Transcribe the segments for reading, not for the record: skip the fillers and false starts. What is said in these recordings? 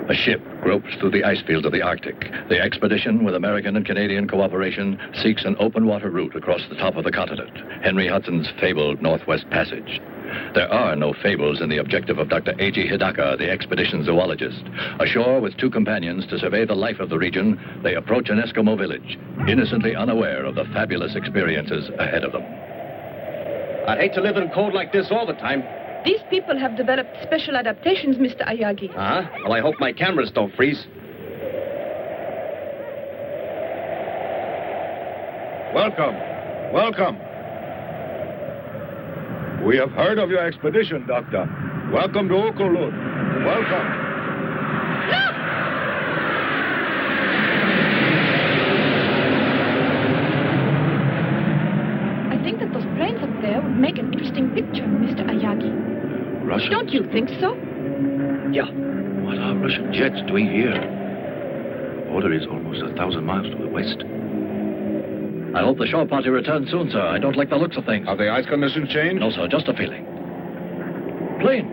A ship gropes through the ice fields of the Arctic. The expedition, with American and Canadian cooperation, seeks an open water route across the top of the continent. Henry Hudson's fabled Northwest Passage. There are no fables in the objective of Dr. A.G. Hidaka, the expedition zoologist. Ashore with two companions to survey the life of the region, they approach an Eskimo village, innocently unaware of the fabulous experiences ahead of them. I'd hate to live in cold like this all the time. These people have developed special adaptations, Mr. Ayagi. Well, I hope my cameras don't freeze. Welcome. Welcome. We have heard of your expedition, Doctor. Welcome to Okolud. Welcome. Look! I think that those planes up there would make an interesting picture, Mr. Ayagi. Russian? Don't you think so? Yeah. What are Russian jets doing here? Border is almost 1,000 miles to the west. I hope the shore party returns soon, sir. I don't like the looks of things. Have the ice conditions changed? No, sir, just a feeling. Planes!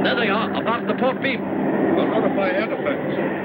There they are, about the port beam. I'll notify air defense.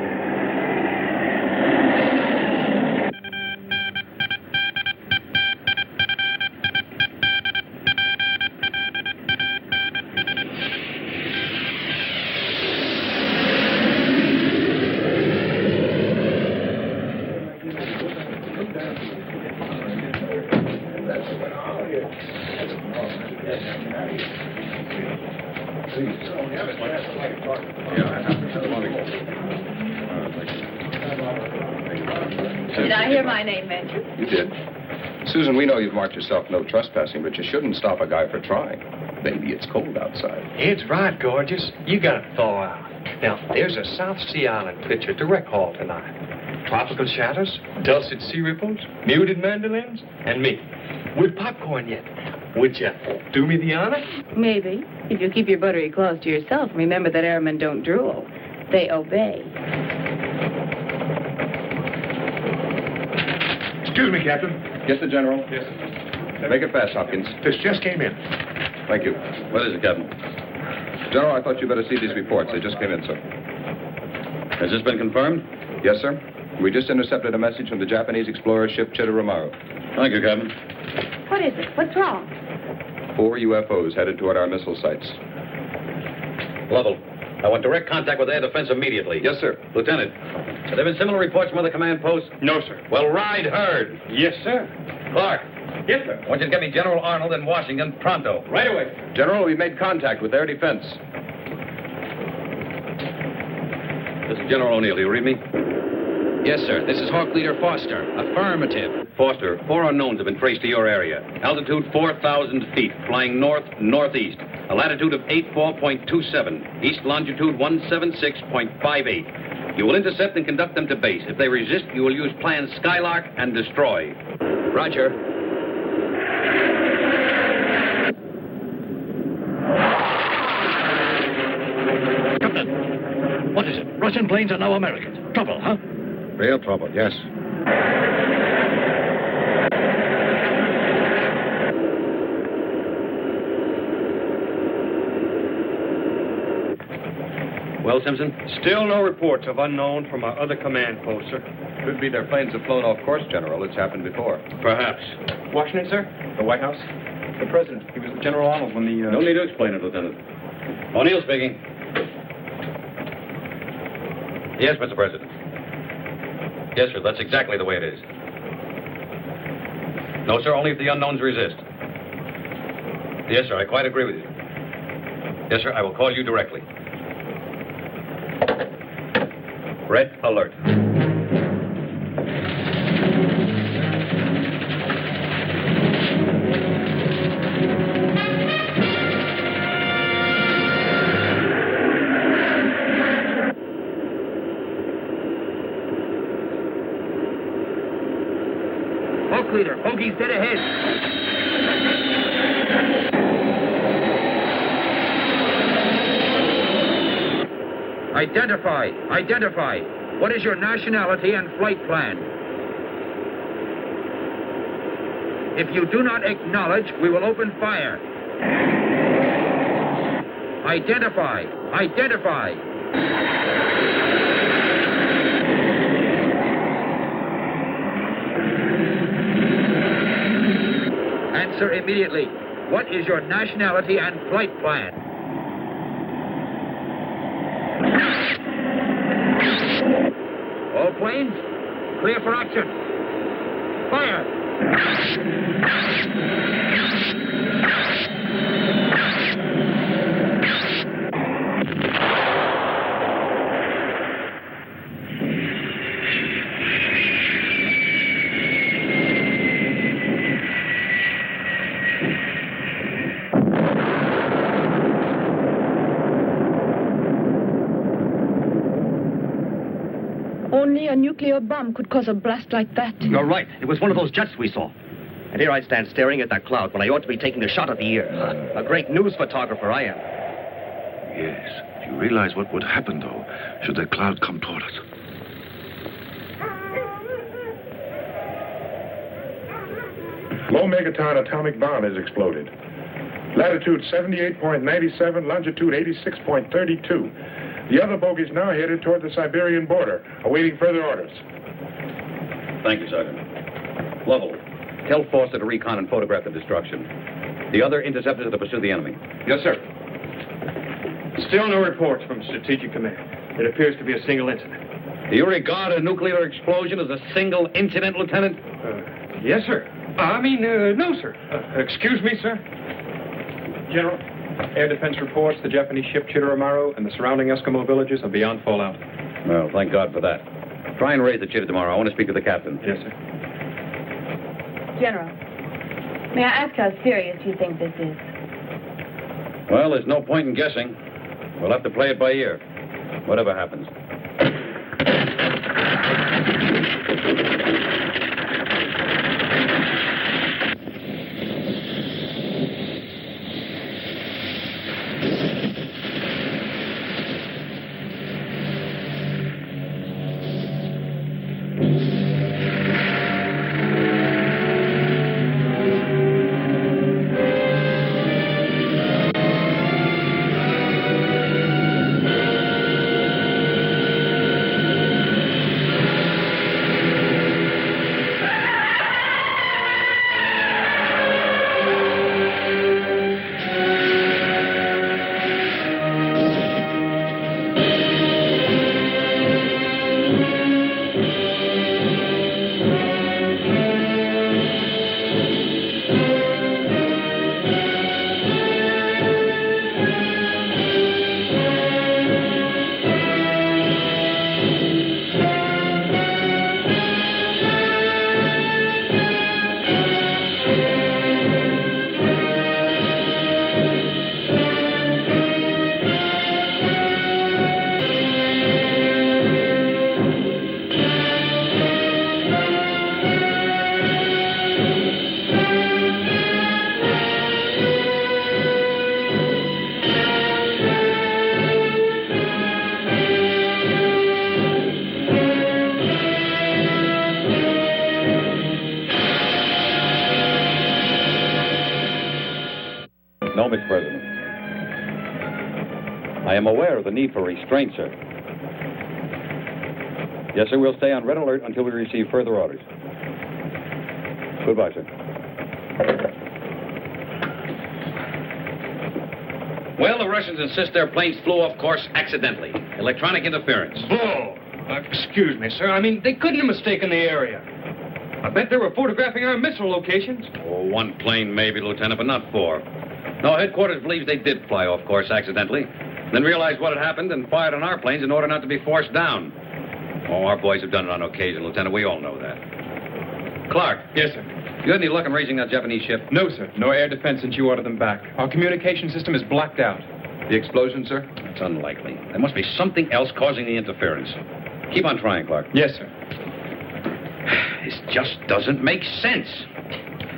Did I hear my name mentioned? You did. Susan, we know you've marked yourself no trespassing, but you shouldn't stop a guy for trying. Maybe it's cold outside. It's right, gorgeous. You gotta thaw out. Now, there's a South Sea Island picture direct haul tonight. Tropical shadows, dulcet sea ripples, muted mandolins, and me. With popcorn yet. Would you do me the honor? Maybe. If you keep your buttery claws to yourself, remember that airmen don't drool. They obey. Excuse me, Captain. Yes, sir, General. Yes. Make it fast, Hopkins. This just came in. Thank you. What is it, Captain? General, I thought you better see these reports. They just came in, sir. Has this been confirmed? Yes, sir. We just intercepted a message from the Japanese explorer ship Chitoromaru. Thank you, Captain. What is it? What's wrong? 4 UFOs headed toward our missile sites. Lovell, I want direct contact with air defense immediately. Yes, sir. Lieutenant, have there been similar reports from other command posts? No, sir. Well, ride herd. Yes, sir. Clark, Yes, sir. I want you to get me General Arnold in Washington pronto. Right away. General, we made contact with air defense. This is General O'Neill. Do you read me? Yes, sir. This is Hawk Leader Foster. Affirmative. Foster, 4 unknowns have been traced to your area. Altitude 4,000 feet, flying north-northeast. A latitude of 84.27. East longitude 176.58. You will intercept and conduct them to base. If they resist, you will use Plan Skylark and destroy. Roger. Captain, what is it? Russian planes are now Americans. Trouble, huh? Real trouble, yes. Well, Simpson? Still no reports of unknown from our other command posts, sir. Could be their planes have flown off course, General. It's happened before. Perhaps. Washington, sir? The White House? The President. He was with General Arnold when the... No need to explain it, Lieutenant. O'Neill speaking. Yes, Mr. President. Yes, sir, that's exactly the way it is. No, sir, only if the unknowns resist. Yes, sir, I quite agree with you. Yes, sir, I will call you directly. Red alert. Hawk Leader, bogey's dead ahead. Identify. What is your nationality and flight plan? If you do not acknowledge, we will open fire. Identify! Identify! Answer immediately. What is your nationality and flight plan? All planes, clear for action. Fire! Only a nuclear bomb could cause a blast like that. You're right. It was one of those jets we saw. And here I stand staring at that cloud when I ought to be taking a shot at the year. A great news photographer I am. Yes. Do you realize what would happen, though, should that cloud come toward us? Low megaton atomic bomb has exploded. Latitude 78.97, longitude 86.32. The other bogey's now headed toward the Siberian border, awaiting further orders. Thank you, Sergeant. Lovell, tell Foster to recon and photograph the destruction. The other interceptors are to pursue the enemy. Yes, sir. Still no reports from Strategic Command. It appears to be a single incident. Do you regard a nuclear explosion as a single incident, Lieutenant? Yes, sir. No, sir. Excuse me, sir. General, air defense reports the Japanese ship Chitoromaru and the surrounding Eskimo villages are beyond fallout. Well, thank God for that. Try and raise the Chitta tomorrow. I want to speak to the captain. Yes, sir. General, may I ask how serious you think this is? Well, there's no point in guessing. We'll have to play it by ear. Whatever happens. No, Mr. President. I am aware of the need for restraint, sir. Yes, sir, we'll stay on red alert until we receive further orders. Goodbye, sir. Well, the Russians insist their planes flew off course accidentally. Electronic interference. Oh, excuse me, sir. They couldn't have mistaken the area. I bet they were photographing our missile locations. Oh, one plane maybe, Lieutenant, but not four. No, headquarters believes they did fly off course accidentally, then realized what had happened and fired on our planes in order not to be forced down. Oh, our boys have done it on occasion, Lieutenant. We all know that. Clark. Yes, sir. You had any luck in raising that Japanese ship? No, sir. No air defense since you ordered them back. Our communication system is blacked out. The explosion, sir? It's unlikely. There must be something else causing the interference. Keep on trying, Clark. Yes, sir. This just doesn't make sense.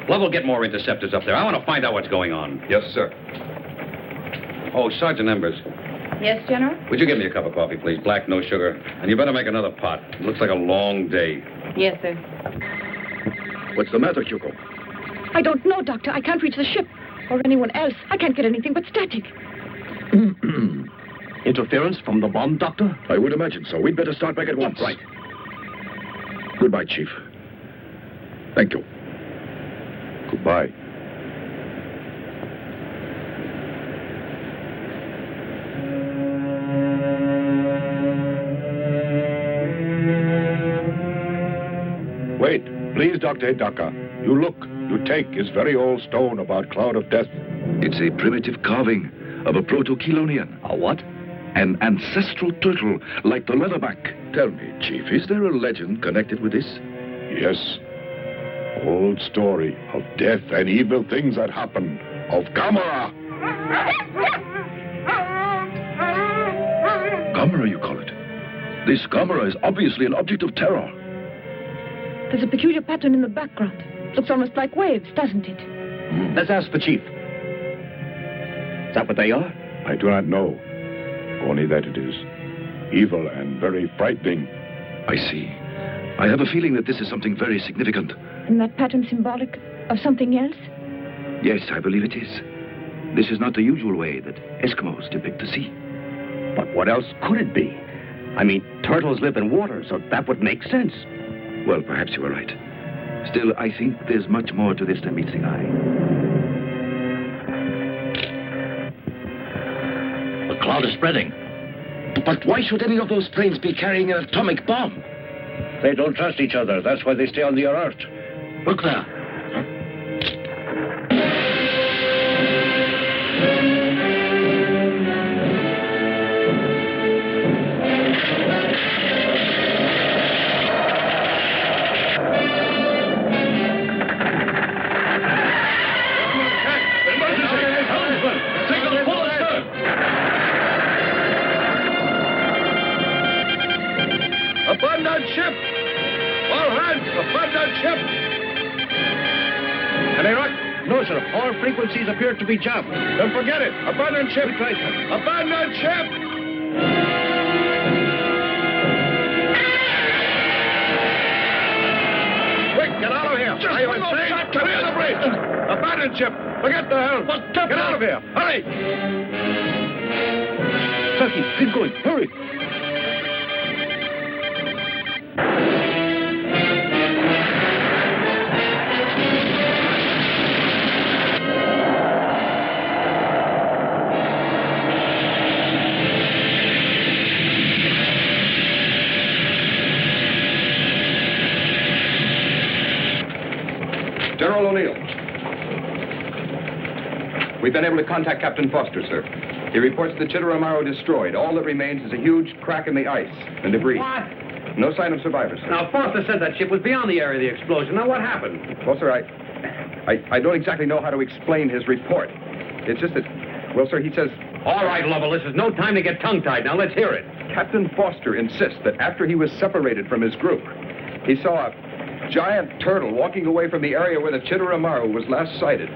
Lovell, get more interceptors up there. I want to find out what's going on. Yes, sir. Oh, Sergeant Embers. Yes, General? Would you give me a cup of coffee, please? Black, no sugar. And you better make another pot. It looks like a long day. Yes, sir. What's the matter, Hugo? I don't know, Doctor. I can't reach the ship. Or anyone else. I can't get anything but static. Interference from the bomb, Doctor? I would imagine so. We'd better start back at once. Right. Goodbye, Chief. Thank you. Goodbye. Wait, please, Dr. Hidaka. You look, you take his very old stone about Cloud of Death. It's a primitive carving of a proto-Chelonian. A what? An ancestral turtle, like the leatherback. Tell me, Chief, is there a legend connected with this? Yes. Old story of death and evil things that happen. Of Gammera. Gammera, you call it? This Gammera is obviously an object of terror. There's a peculiar pattern in the background. Looks almost like waves, doesn't it? Let's ask the chief. Is that what they are? I do not know. Only that it is evil and very frightening. I see. I have a feeling that this is something very significant. And that pattern symbolic of something else? Yes, I believe it is. This is not the usual way that Eskimos depict the sea. But what else could it be? I mean, turtles live in water, so that would make sense. Well, perhaps you are right. Still, I think there's much more to this than meets the eye. The cloud is spreading. But why should any of those planes be carrying an atomic bomb? They don't trust each other. That's why they stay on the alert. Look there. Abandon ship! All hands, abandon ship! Any luck? No, sir. All frequencies appear to be jammed. Then forget it. Abandon ship! Abandon ship! Quick, get out of here! Are you insane? Clear the bridge! Abandon ship! Forget the helm! Get out of here! Hurry! Turkey, keep going. Hurry! General O'Neill. We've been able to contact Captain Foster, sir. He reports the Chitteramaru destroyed. All that remains is a huge crack in the ice and debris. What? No sign of survivors, sir. Now, Foster said that ship was beyond the area of the explosion. Now, what happened? Well, sir, I don't exactly know how to explain his report. It's just that, well, sir, he says... All right, Lovell, this is no time to get tongue-tied. Now, let's hear it. Captain Foster insists that after he was separated from his group, he saw a giant turtle walking away from the area where the Chitteramaru was last sighted.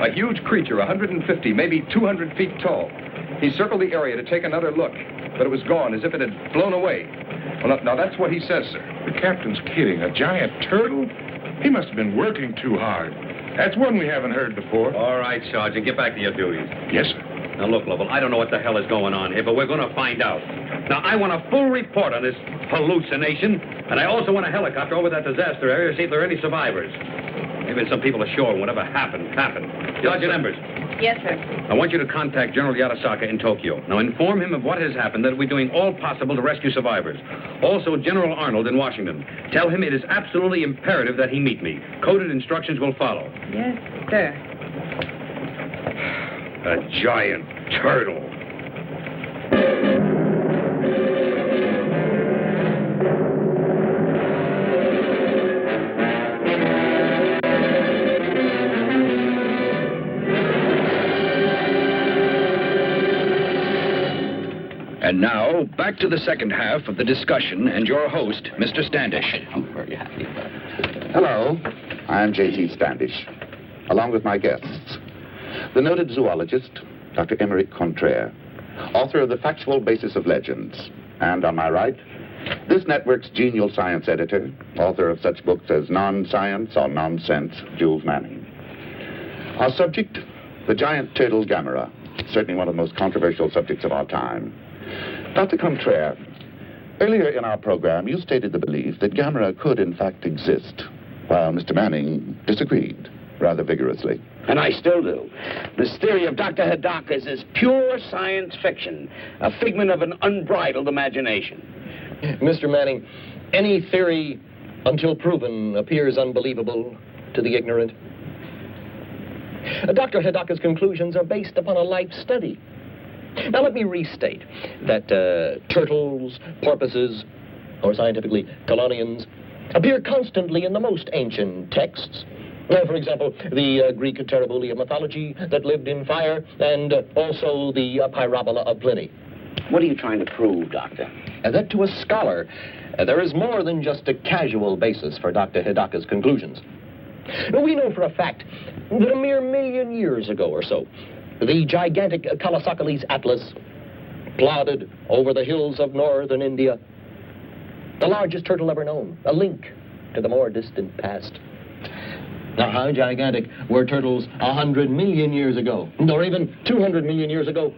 A huge creature, 150, maybe 200 feet tall. He circled the area to take another look, but it was gone, as if it had flown away. Well, now that's what he says, sir. The captain's kidding. A giant turtle? He must have been working too hard. That's one we haven't heard before. All right, Sergeant, get back to your duties. Yes, sir. Now, look, Lovell, I don't know what the hell is going on here, but we're going to find out. Now, I want a full report on this hallucination, and I also want a helicopter over that disaster area to see if there are any survivors. Maybe some people ashore and whatever happened. Sergeant Embers. Yes, sir. I want you to contact General Yatasaka in Tokyo. Now, inform him of what has happened, that we're doing all possible to rescue survivors. Also, General Arnold in Washington. Tell him it is absolutely imperative that he meet me. Coded instructions will follow. Yes, sir. A giant turtle. And now, back to the second half of the discussion and your host, Mr. Standish. I'm very happy about it. Hello, I'm J.T. Standish, along with my guests. The noted zoologist, Dr. Emeric Contraire, author of The Factual Basis of Legends. And on my right, this network's genial science editor, author of such books as Non-Science or Nonsense, Jules Manning. Our subject, the giant turtle Gammera, certainly one of the most controversial subjects of our time. Dr. Contraire, earlier in our program, you stated the belief that Gammera could, in fact, exist, while Mr. Manning disagreed rather vigorously. And I still do. This theory of Dr. Hidaka's is pure science fiction, a figment of an unbridled imagination. Mr. Manning, any theory, until proven, appears unbelievable to the ignorant. Dr. Hidaka's conclusions are based upon a life study. Now, let me restate that turtles, porpoises, or scientifically, colonians, appear constantly in the most ancient texts. For example, the Greek Terebuli mythology that lived in fire, and also the Pyrobola of Pliny. What are you trying to prove, Doctor? That to a scholar, there is more than just a casual basis for Dr. Hidaka's conclusions. We know for a fact that a mere 1,000,000 years ago or so, the gigantic Kalasakalis Atlas plodded over the hills of northern India. The largest turtle ever known, a link to the more distant past. Now, how gigantic were turtles 100 million years ago, or even 200 million years ago?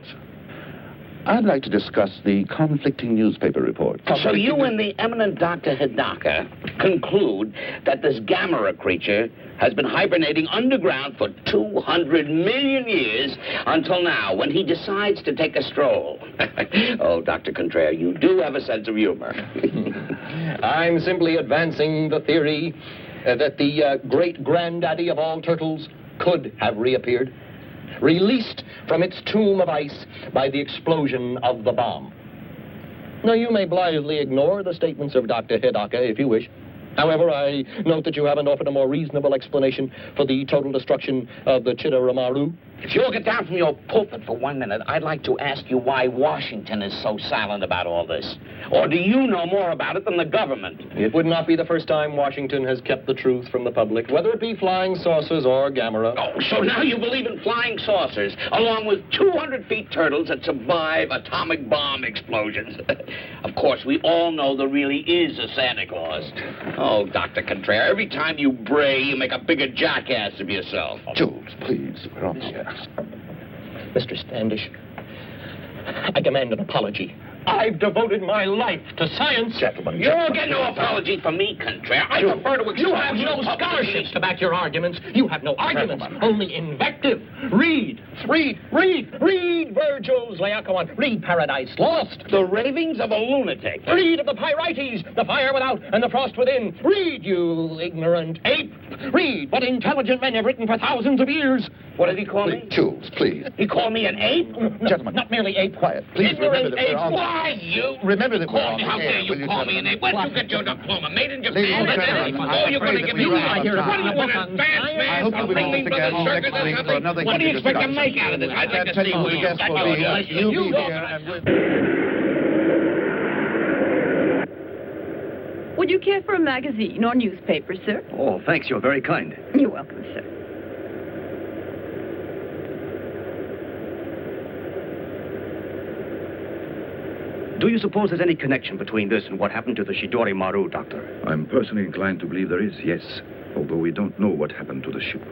I'd like to discuss the conflicting newspaper reports. So you and the eminent Dr. Hidaka conclude that this Gammera creature has been hibernating underground for 200 million years until now, when he decides to take a stroll. Oh, Dr. Contraire, you do have a sense of humor. I'm simply advancing the theory that the great-granddaddy of all turtles could have reappeared, released from its tomb of ice by the explosion of the bomb. Now, you may blithely ignore the statements of Dr. Hidaka if you wish. However, I note that you haven't offered a more reasonable explanation for the total destruction of the Chitteramaru. If you'll get down from your pulpit for 1 minute, I'd like to ask you why Washington is so silent about all this. Or do you know more about it than the government? It would not be the first time Washington has kept the truth from the public, whether it be flying saucers or Gammera. Oh, so now you believe in flying saucers, along with 200 feet turtles that survive atomic bomb explosions. Of course, we all know there really is a Santa Claus. Oh, Dr. Contraire, every time you bray, you make a bigger jackass of yourself. Jules, please, we're on the air. Mr. Standish, I demand an apology. I've devoted my life to science. Gentlemen. You'll get no apology from me, Contraire. I prefer to You have no scholarships to back your arguments. You have no arguments, only invective. Read Virgil's Laocoon. Read Paradise Lost. The ravings of a lunatic. Read of the Pyrites, the fire without and the frost within. Read, you ignorant ape. Read what intelligent men have written for thousands of years. What did he call me? Jules, please. He called me an ape? No, Gentlemen. Not merely ape. Quiet. Please Ignorant remember that ape. we're on the... Why, you? Remember that we're on the How air. dare you call me an ape? Where'd you get your diploma? Made in Japan? Ladies and gentlemen, Oh, you're going to give me I What are you, an advanced man? I hope you'll be with us again next week for another What do you expect to discussion. make out of this? I'd like to see where guests will be. You'll be here and Would you care for a magazine or newspaper, sir? Oh, thanks. You're very kind. You're welcome, sir. Do you suppose there's any connection between this and what happened to the Shidori Maru, Doctor? I'm personally inclined to believe there is, yes, although we don't know what happened to the ship.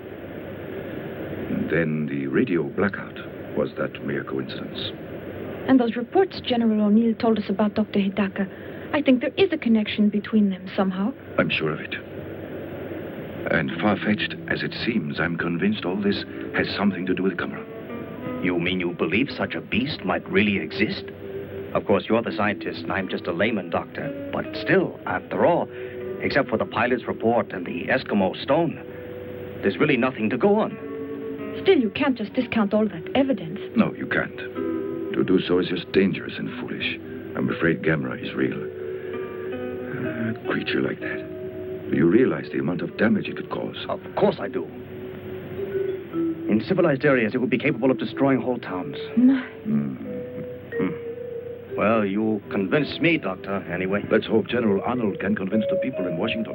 And then the radio blackout. Was that mere coincidence? And those reports General O'Neill told us about Dr. Hidaka, I think there is a connection between them somehow. I'm sure of it. And far-fetched as it seems, I'm convinced all this has something to do with Gammera. You mean you believe such a beast might really exist? Of course, you're the scientist, and I'm just a layman, Doctor. But still, after all, except for the pilot's report and the Eskimo stone, there's really nothing to go on. Still, you can't just discount all that evidence. No, you can't. To do so is just dangerous and foolish. I'm afraid Gammera is real. A creature like that. Do you realize the amount of damage it could cause? Of course I do. In civilized areas, it would be capable of destroying whole towns. My. Well, you convinced me, Doctor, anyway. Let's hope General Arnold can convince the people in Washington.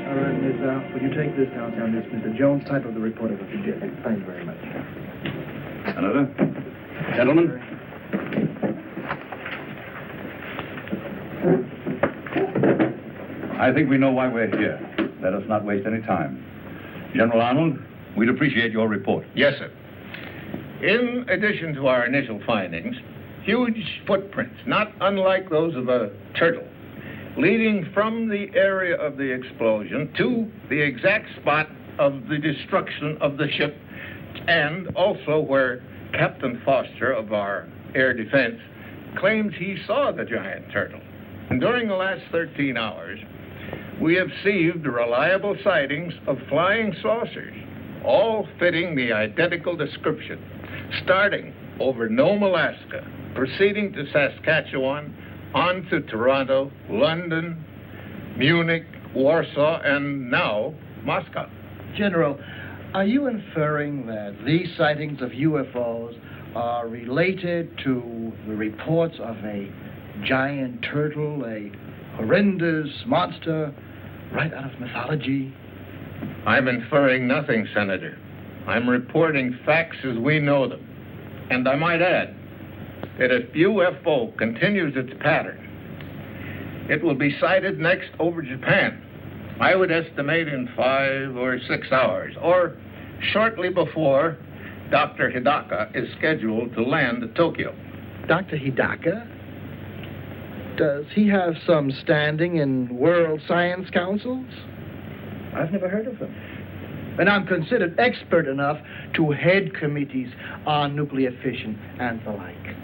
All right, Miss, would you take this down, this Mr. Jones? Type of the report of what you did. Thank you very much. Another? Gentlemen? I think we know why we're here. Let us not waste any time. General Arnold, we'd appreciate your report. Yes, sir. In addition to our initial findings, huge footprints, not unlike those of a turtle, leading from the area of the explosion to the exact spot of the destruction of the ship, and also where Captain Foster of our air defense claims he saw the giant turtle. And during the last 13 hours, we have received reliable sightings of flying saucers, all fitting the identical description, starting over Nome, Alaska, proceeding to Saskatchewan, on to Toronto, London, Munich, Warsaw, and now Moscow. General, are you inferring that these sightings of UFOs are related to the reports of a giant turtle, a horrendous monster right out of mythology? I'm inferring nothing, Senator. I'm reporting facts as we know them. And I might add that if UFO continues its pattern, it will be sighted next over Japan. I would estimate in 5 or 6 hours, or shortly before Dr. Hidaka is scheduled to land at Tokyo. Dr. Hidaka? Does he have some standing in world science councils? I've never heard of him. And I'm considered expert enough to head committees on nuclear fission and the like.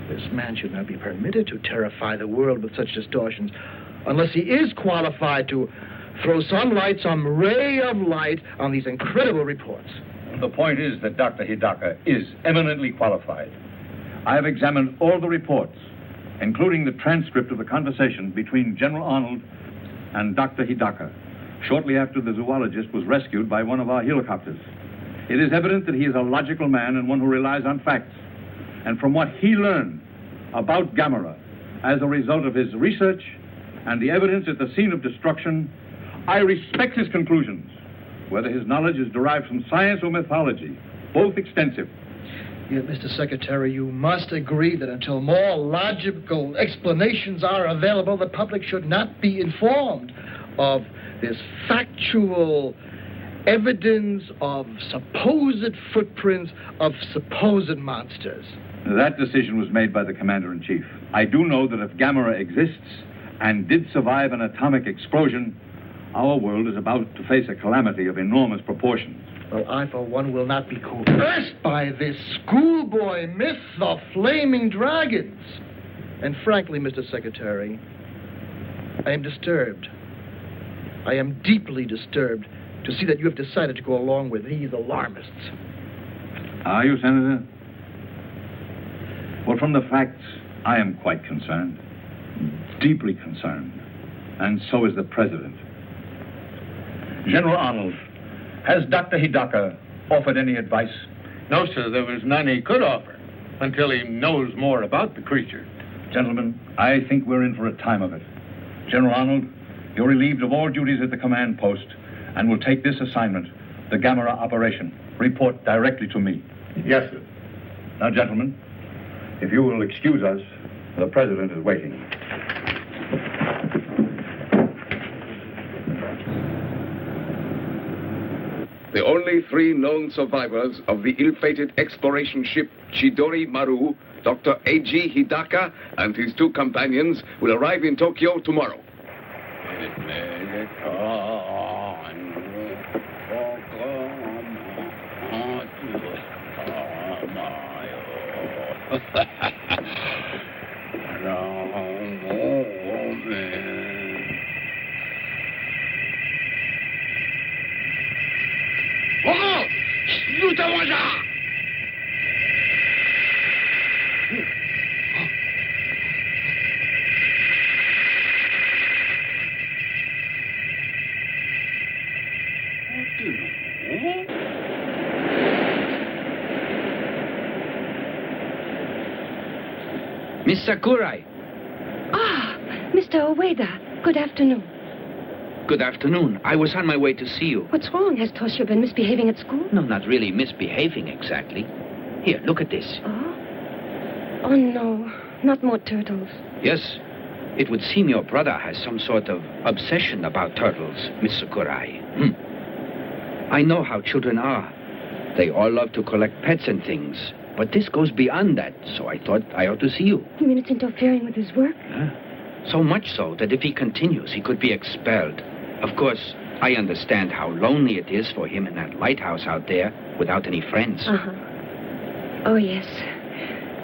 This man should not be permitted to terrify the world with such distortions unless he is qualified to throw some light, some ray of light on these incredible reports. The point is that Dr. Hidaka is eminently qualified. I have examined all the reports, including the transcript of the conversation between General Arnold and Dr. Hidaka, shortly after the zoologist was rescued by one of our helicopters. It is evident that he is a logical man and one who relies on facts. And from what he learned about Gammera as a result of his research and the evidence at the scene of destruction, I respect his conclusions, whether his knowledge is derived from science or mythology, both extensive. Yet, Mr. Secretary, you must agree that until more logical explanations are available, the public should not be informed of this factual evidence of supposed footprints of supposed monsters. That decision was made by the Commander-in-Chief. I do know that if Gammera exists and did survive an atomic explosion, our world is about to face a calamity of enormous proportions. Well, I, for one, will not be coerced by this schoolboy myth of flaming dragons. And frankly, Mr. Secretary, I am disturbed. I am deeply disturbed to see that you have decided to go along with these alarmists. Are you, Senator? Well, from the facts, I am quite concerned. Deeply concerned. And so is the President. General Arnold, has Dr. Hidaka offered any advice? No, sir, there was none he could offer until he knows more about the creature. Gentlemen, I think we're in for a time of it. General Arnold, you're relieved of all duties at the command post and will take this assignment, the Gammera operation. Report directly to me. Yes, sir. Now, gentlemen, if you will excuse us, the President is waiting. The only 3 known survivors of the ill-fated exploration ship Chidori Maru, Dr. A.G. Hidaka and his 2 companions, will arrive in Tokyo tomorrow. Miss Sakurai. Ah, Mr. Ueda. Good afternoon. Good afternoon. I was on my way to see you. What's wrong? Has Toshio been misbehaving at school? No, not really misbehaving exactly. Here, look at this. Oh? Oh, no. Not more turtles. Yes. It would seem your brother has some sort of obsession about turtles, Miss Sakurai. I know how children are. They all love to collect pets and things. But this goes beyond that, so I thought I ought to see you. You mean it's interfering with his work? So much so that if he continues, he could be expelled. Of course, I understand how lonely it is for him in that lighthouse out there without any friends. Oh, yes.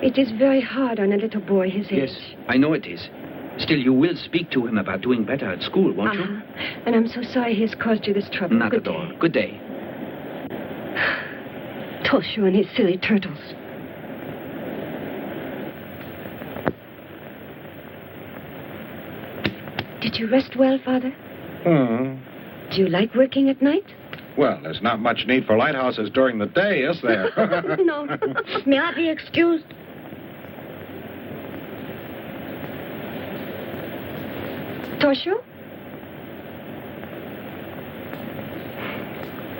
It is very hard on a little boy his age. Yes, I know it is. Still, you will speak to him about doing better at school, won't you? And I'm so sorry he has caused you this trouble. Not at all. Good day. Toshio and his silly turtles. Did you rest well, Father? Do you like working at night? Well, there's not much need for lighthouses during the day, is there? No. May I be excused? Toshio?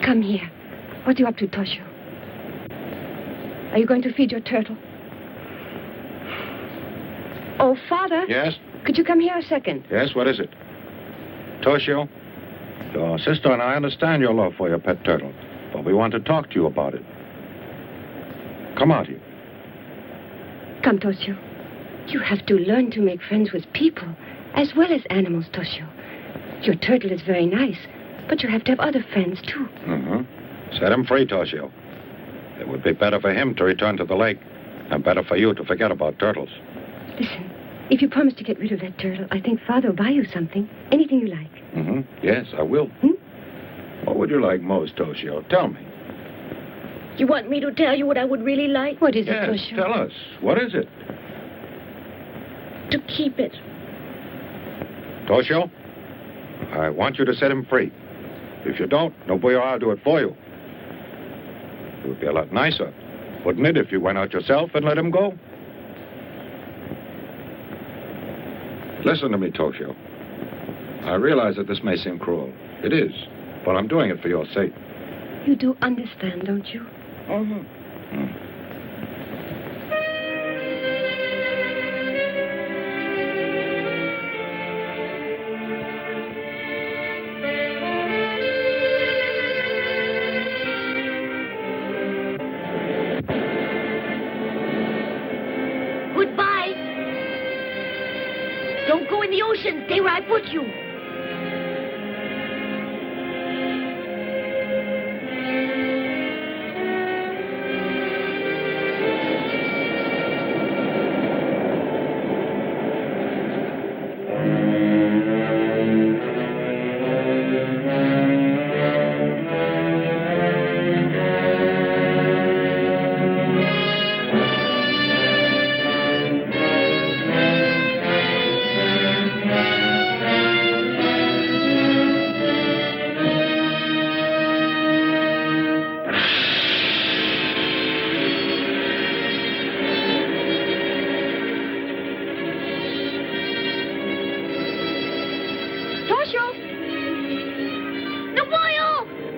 Come here. What are you up to, Toshio? Are you going to feed your turtle? Oh, Father? Yes? Could you come here a second? Yes, what is it? Toshio, your sister and I understand your love for your pet turtle, but we want to talk to you about it. Come out here. Come, Toshio. You have to learn to make friends with people, as well as animals, Toshio. Your turtle is very nice, but you have to have other friends, too. Set him free, Toshio. It would be better for him to return to the lake, and better for you to forget about turtles. Listen, if you promise to get rid of that turtle, I think Father will buy you something. Anything you like. Yes, I will. What would you like most, Toshio? Tell me. You want me to tell you what I would really like? What is it, Yes, Toshio? tell us. What is it? To keep it. Toshio, I want you to set him free. If you don't, Nobuyo, I'll do it for you. It would be a lot nicer, wouldn't it, if you went out yourself and let him go? Listen to me, Toshio. I realize that this may seem cruel. It is, but I'm doing it for your sake. You do understand, don't you? Goodbye. Don't go in the ocean. Stay where I put you.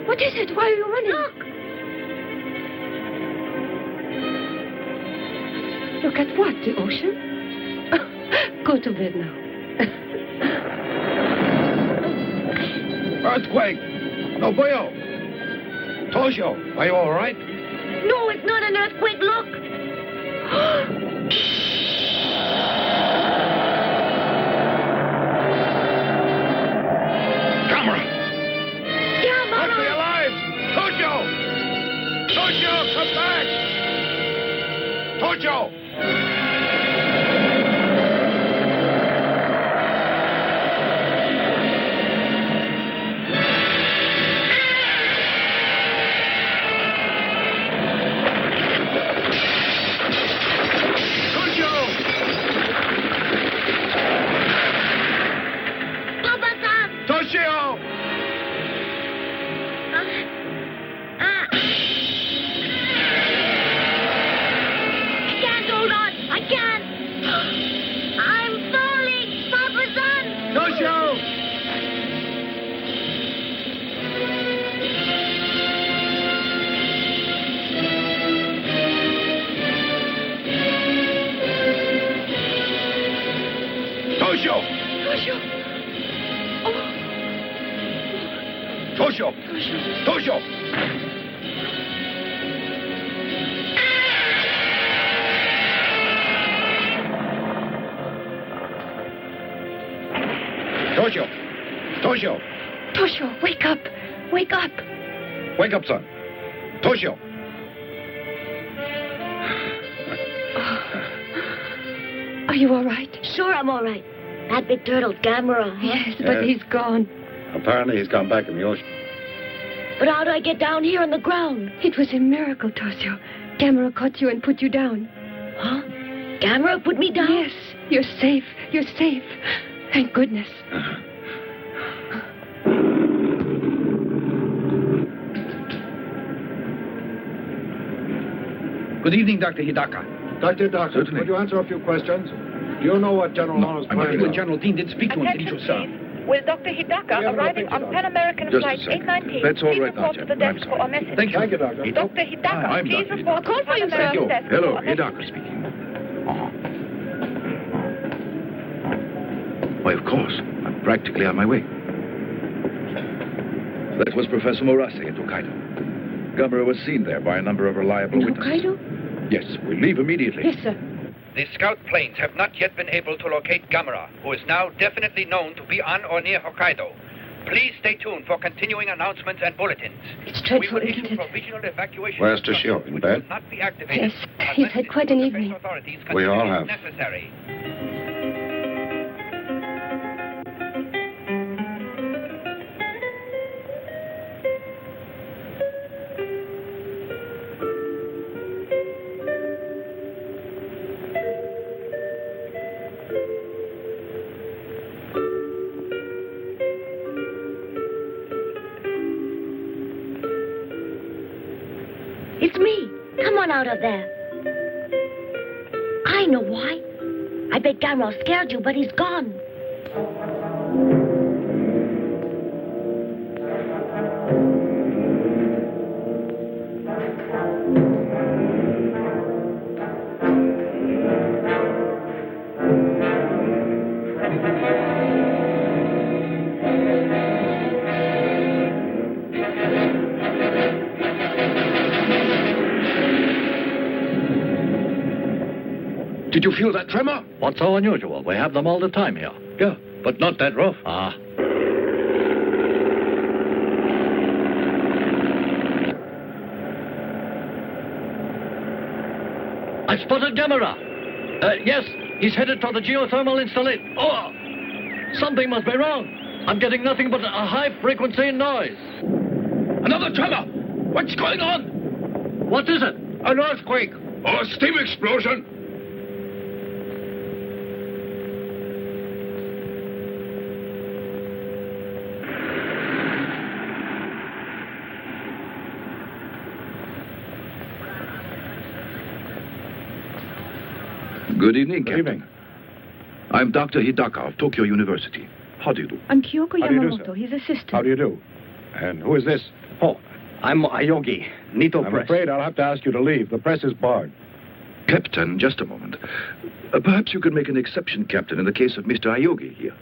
What is it? Why are you running? Look. Look at what? The ocean? Go to bed now. Earthquake! Nobuyo! Toshio, are you all right? No, it's not an earthquake. Look. Toshio, come back! Toshio! Papa-san! Toshio! Hold on. Toshio! Toshio! Toshio! Toshio! Toshio, wake up! Wake up! Wake up, son. Toshio! Are you all right? Sure, I'm all right. That big turtle, Gammera. Yes, but he's gone. Apparently he's gone back in the ocean. But how do I get down here on the ground? It was a miracle, Toshio. Gammera caught you and put you down. Huh? Gammera put me down? Yes, you're safe. You're safe. Thank goodness. Good evening, Dr. Hidaka. Dr. Hidaka, could you answer a few questions? Do you know what General Arnold's plan is? The General Dean did speak to him, didn't you, sir? Will Dr. Hidaka arriving on Pan American Just Flight a second. 819 That's all please right now, report to the gentlemen. desk for a message? Thank you. Thank you, Doctor. Dr. Hidaka, I'm please Dr. report to Call for you, Pan sir. American desk Hello, for a message. Hidaka speaking. Why, of course. I'm practically on my way. That was Professor Morase in Hokkaido. Gammera was seen there by a number of reliable witnesses. Hokkaido? Yes, we leave immediately. Yes, sir. The scout planes have not yet been able to locate Gammera, who is now definitely known to be on or near Hokkaido. Please stay tuned for continuing announcements and bulletins. It's dreadful, we will isn't issue it? provisional evacuation Where's instructions, Toshio? In which bed? will not be activated Yes, he's had quite an evening. authorities We all consider have. necessary. It's me. Come on out of there. I know why. I bet Gammera scared you, but he's gone. Did you feel that tremor? What's so unusual? We have them all the time here. Yeah, but not that rough. Ah. I spotted Gammera. Yes, he's headed for the geothermal installation. Oh! Something must be wrong. I'm getting nothing but a high-frequency noise. Another tremor! What's going on? What is it? An earthquake. Or a steam explosion? Good evening, Captain. I'm Dr. Hidaka of Tokyo University. How do you do? I'm Kyoko How do you do, Yamamoto, his assistant. How do you do? And who is this? Oh, I'm Ayogi, Nito I'm Press. afraid I'll have to ask you to leave. The press is barred. Captain, just a moment. Perhaps you could make an exception, Captain, in the case of Mr. Ayogi here.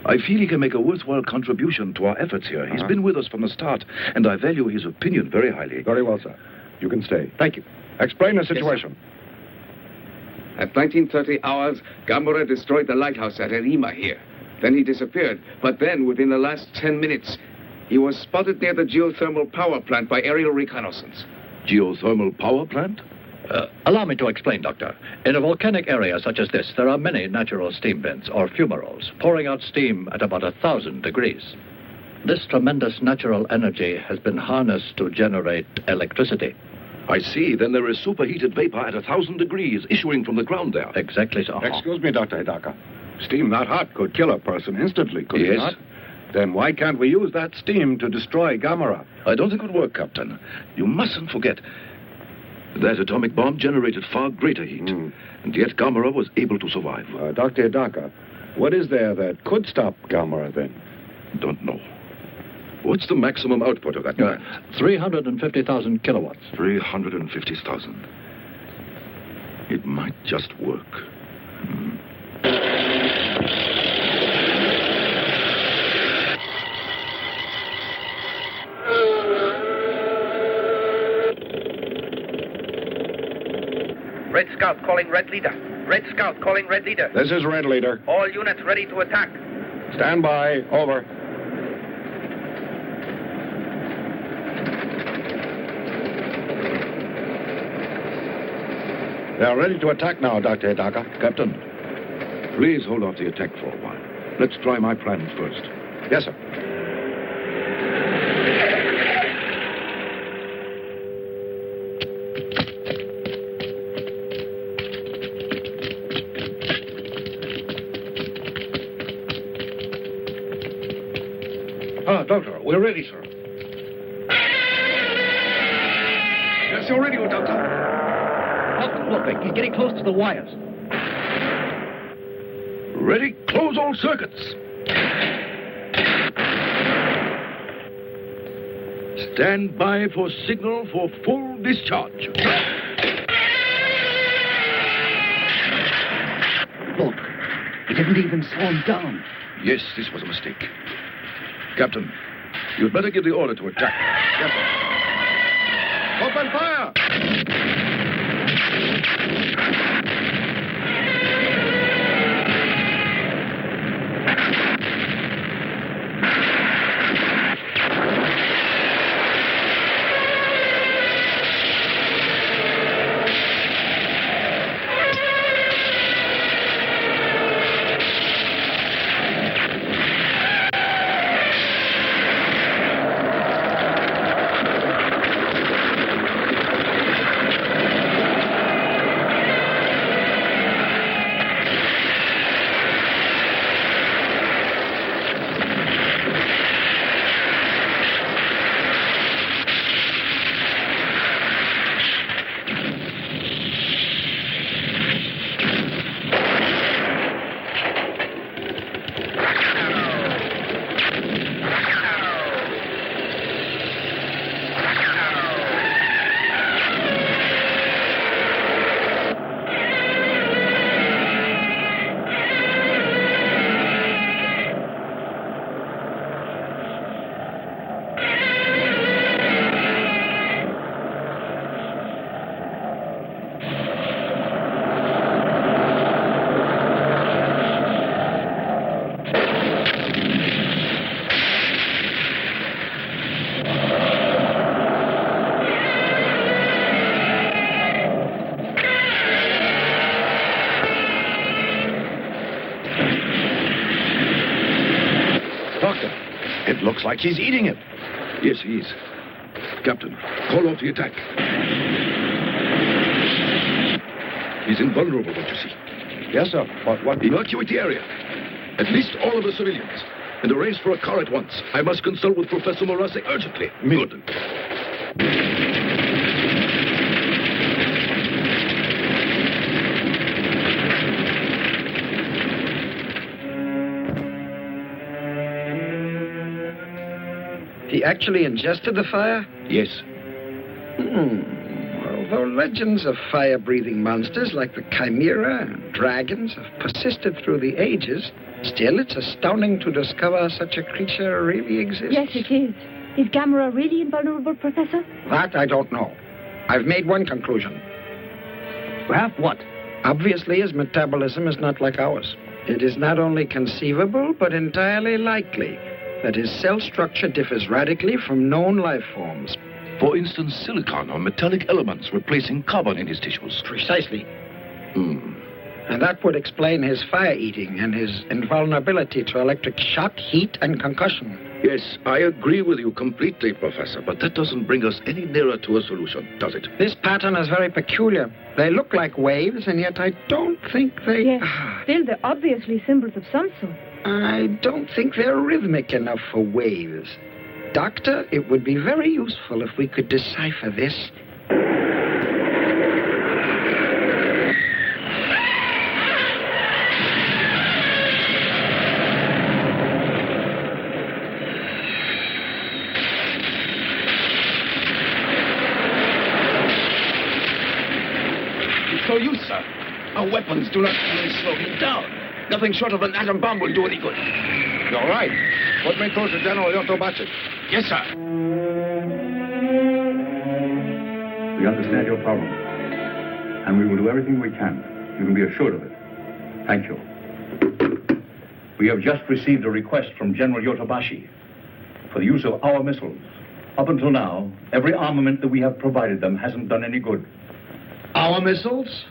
I feel he can make a worthwhile contribution to our efforts here. He's been with us from the start, and I value his opinion very highly. Very well, sir. You can stay. Thank you. Explain the situation. At 1930 hours, Gammera destroyed the lighthouse at Erima here. Then he disappeared. But then, within the last 10 minutes, he was spotted near the geothermal power plant by aerial reconnaissance. Geothermal power plant? Allow me to explain, Doctor. In a volcanic area such as this, there are many natural steam vents, or fumaroles, pouring out steam at about 1,000 degrees. This tremendous natural energy has been harnessed to generate electricity. I see. Then there is superheated vapor at 1,000 degrees issuing from the ground there. Exactly so. Excuse me, Dr. Hidaka. Steam that hot could kill a person instantly, could it Yes. not? Then why can't we use that steam to destroy Gammera? I don't think it would work, Captain. You mustn't forget that atomic bomb generated far greater heat. And yet Gammera was able to survive. Dr. Hidaka, what is there that could stop Gammera then? Don't know. What's the maximum output of that plant? 350,000 kilowatts. 350,000. It might just work. Red Scout calling Red Leader. Red Scout calling Red Leader. This is Red Leader. All units ready to attack. Stand by. Over. They are ready to attack now, Dr. Hidaka. Captain, please hold off the attack for a while. Let's try my plans first. Yes, sir. Doctor, we're ready, sir. Yes, you're ready, Doctor. Look, he's getting close to the wires. Ready? Close all circuits. Stand by for signal for full discharge. Look, he didn't even slow him down. Yes, this was a mistake. Captain, you'd better give the order to attack. Yes, sir. Open fire! It looks like he's eating it. Yes, he is. Captain, call off the attack. He's invulnerable, don't you see? Yes, sir. But what... Evacuate the area. At least all of the civilians. And arrange for a car at once. I must consult with Professor Morase urgently. Good. He actually ingested the fire? Yes. Although legends of fire-breathing monsters like the Chimera and dragons have persisted through the ages, still it's astounding to discover such a creature really exists. Yes, it is. Is Gammera really invulnerable, Professor? That I don't know. I've made one conclusion. Kraft, what? Obviously, his metabolism is not like ours. It is not only conceivable, but entirely likely that his cell structure differs radically from known life forms. For instance, silicon or metallic elements replacing carbon in his tissues. Precisely. And that would explain his fire-eating and his invulnerability to electric shock, heat, and concussion. Yes, I agree with you completely, Professor, but that doesn't bring us any nearer to a solution, does it? This pattern is very peculiar. They look like waves, and yet I don't think they... Yes, still they're obviously symbols of some sort. I don't think they're rhythmic enough for waves. Doctor, it would be very useful if we could decipher this. No use, sir. Our weapons do not even slow him down. Nothing short of an atom bomb will do any good. You're right. Put me through to General Yotobachi. Yes, sir. We understand your problem. and we will do everything we can. You can be assured of it. Thank you. We have just received a request from General Yotobashi for the use of our missiles. Up until now, every armament that we have provided them hasn't done any good. Our missiles?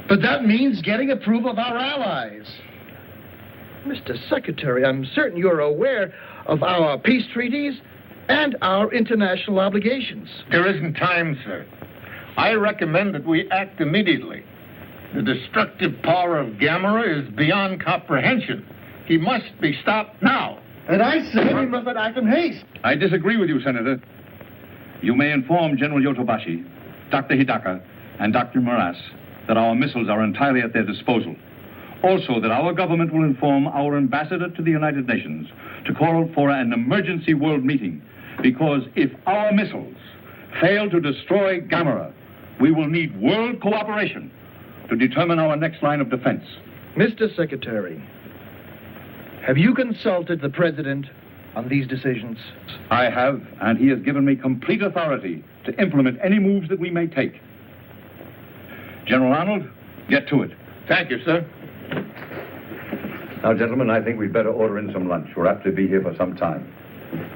But that means getting approval of our allies. Mr. Secretary, I'm certain you're aware of our peace treaties and our international obligations. There isn't time, sir. I recommend that we act immediately. The destructive power of Gammera is beyond comprehension. He must be stopped now. And I say we must not act in haste. I disagree with you, Senator. You may inform General Yotobashi, Dr. Hidaka, and Dr. Moras that our missiles are entirely at their disposal. Also, that our government will inform our ambassador to the United Nations to call for an emergency world meeting, because if our missiles fail to destroy Gammera, we will need world cooperation to determine our next line of defense. Mr. Secretary, have you consulted the President on these decisions? I have, and he has given me complete authority to implement any moves that we may take. General Arnold, get to it. Thank you, sir. Now, gentlemen, I think we'd better order in some lunch. We're apt to be here for some time.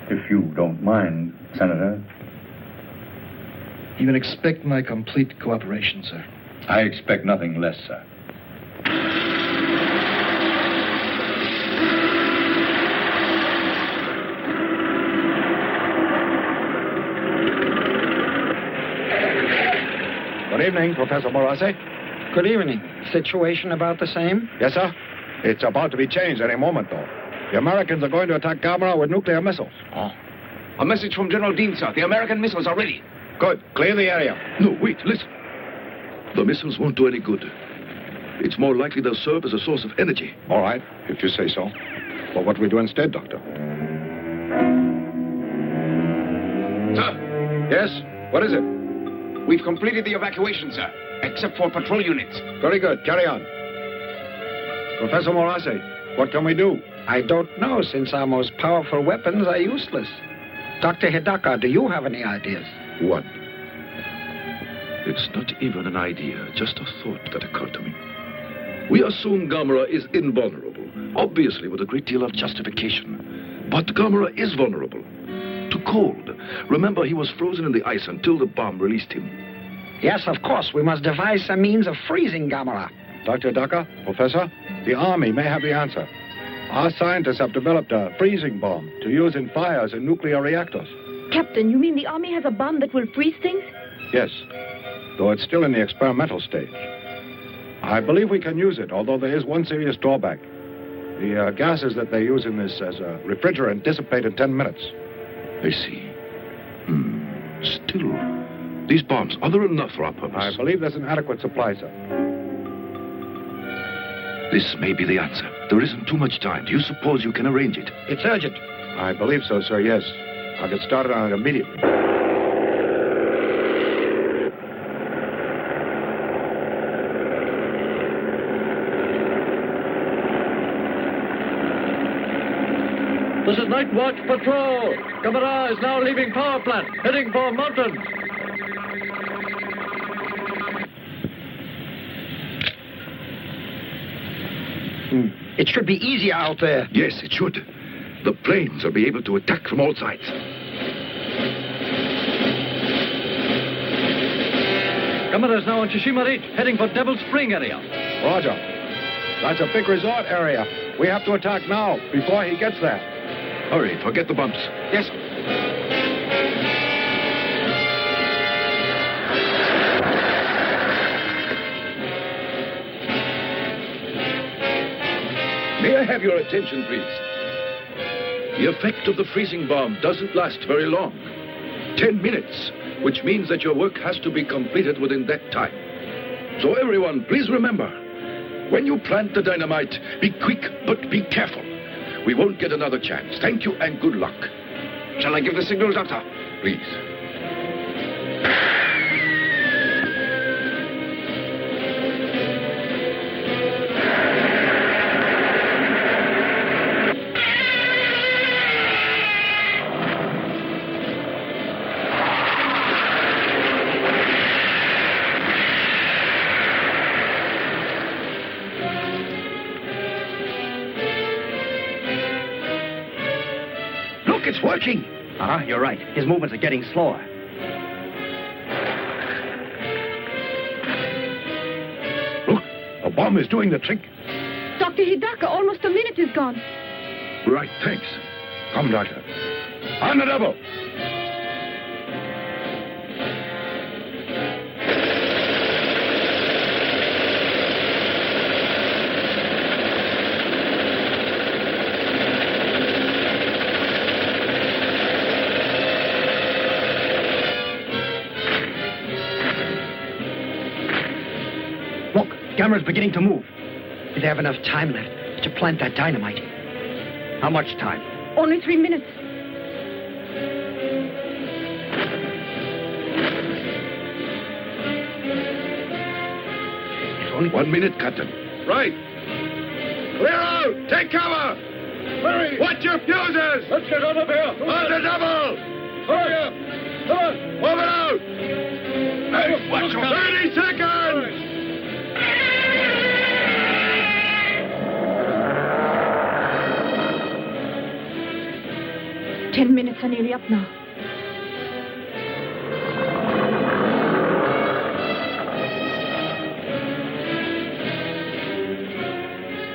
If you don't mind, Senator. You can expect my complete cooperation, sir. I expect nothing less, sir. Good evening, Professor Morase. Good evening. Situation about the same? Yes, sir. It's about to be changed any moment, though. The Americans are going to attack Gammera with nuclear missiles. Oh. A message from General Dean, sir. The American missiles are ready. Good. Clear the area. No, wait, listen. The missiles won't do any good. It's more likely they'll serve as a source of energy. All right, if you say so. But what do we do instead, Doctor? Sir? Yes? What is it? We've completed the evacuation, sir, except for patrol units. Very good. Carry on. Professor Morase, what can we do? I don't know, since our most powerful weapons are useless. Dr. Hidaka, do you have any ideas? One. It's not even an idea, just a thought that occurred to me. We assume Gammera is invulnerable, obviously with a great deal of justification. But Gammera is vulnerable to cold. Remember, he was frozen in the ice until the bomb released him. Yes, of course. We must devise some means of freezing Gammera. Dr. Hidaka, Professor, the Army may have the answer. Our scientists have developed a freezing bomb to use in fires in nuclear reactors. Captain, you mean the Army has a bomb that will freeze things? Yes, though it's still in the experimental stage. I believe we can use it, although there is one serious drawback. The gases that they use in this as a refrigerant dissipate in 10 minutes. I see. Still, these bombs, are there enough for our purpose? I believe there's an adequate supply, sir. This may be the answer. There isn't too much time. Do you suppose you can arrange it? It's urgent. I believe so, sir, yes. I'll get started on it immediately. This is Night Watch Patrol. Gammera is now leaving power plant, heading for mountains. It should be easier out there. Yes, it should. The planes will be able to attack from all sides. Gammera is now on Tsushima Reach, heading for Devil Spring area. Roger. That's a big resort area. We have to attack now, before he gets there. Hurry, forget the bumps. Yes. May I have your attention, please? The effect of the freezing bomb doesn't last very long. 10 minutes, which means that your work has to be completed within that time. So everyone, please remember, when you plant the dynamite, be quick, but be careful. We won't get another chance. Thank you and good luck. Shall I give the signal, Doctor? Please. It's working. You're right. His movements are getting slower. Look, a bomb is doing the trick. Dr. Hidaka, almost a minute is gone. Right, thanks. Come, Doctor. On the double. Look, Gammera's beginning to move. Did they have enough time left to plant that dynamite? How much time? Only 3 minutes. It's only 1 minute, Captain. Right. Clear out! Take cover! Hurry! Watch your fuses! Let's get out of here! On the double! Hurry up! Come on! Move it out! Hey, watch your 30 seconds! 10 minutes are nearly up now.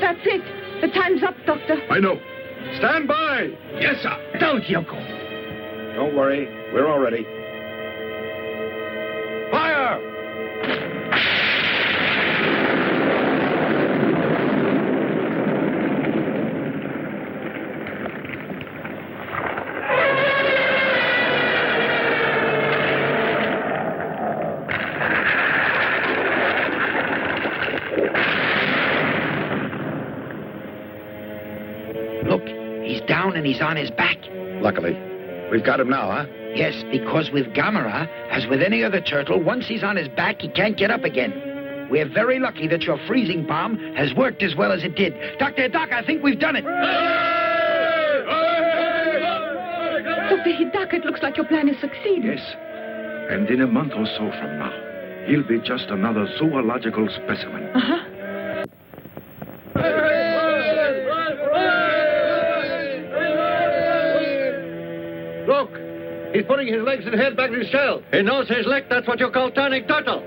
That's it. The time's up, Doctor. I know. Stand by! Yes, sir. Don't, Yoko. Don't worry. We're all ready. Fire! And he's on his back. Luckily. We've got him now, huh? Yes, because with Gammera, as with any other turtle, once he's on his back, he can't get up again. We're very lucky that your freezing bomb has worked as well as it did. Dr. Hidaka, I think we've done it. Dr. Hidaka, it looks like your plan has succeeded. Yes. And in a month or so from now, he'll be just another zoological specimen. Uh-huh. Look, he's putting his legs and head back in his shell. He knows his leg. That's what you call turning turtle.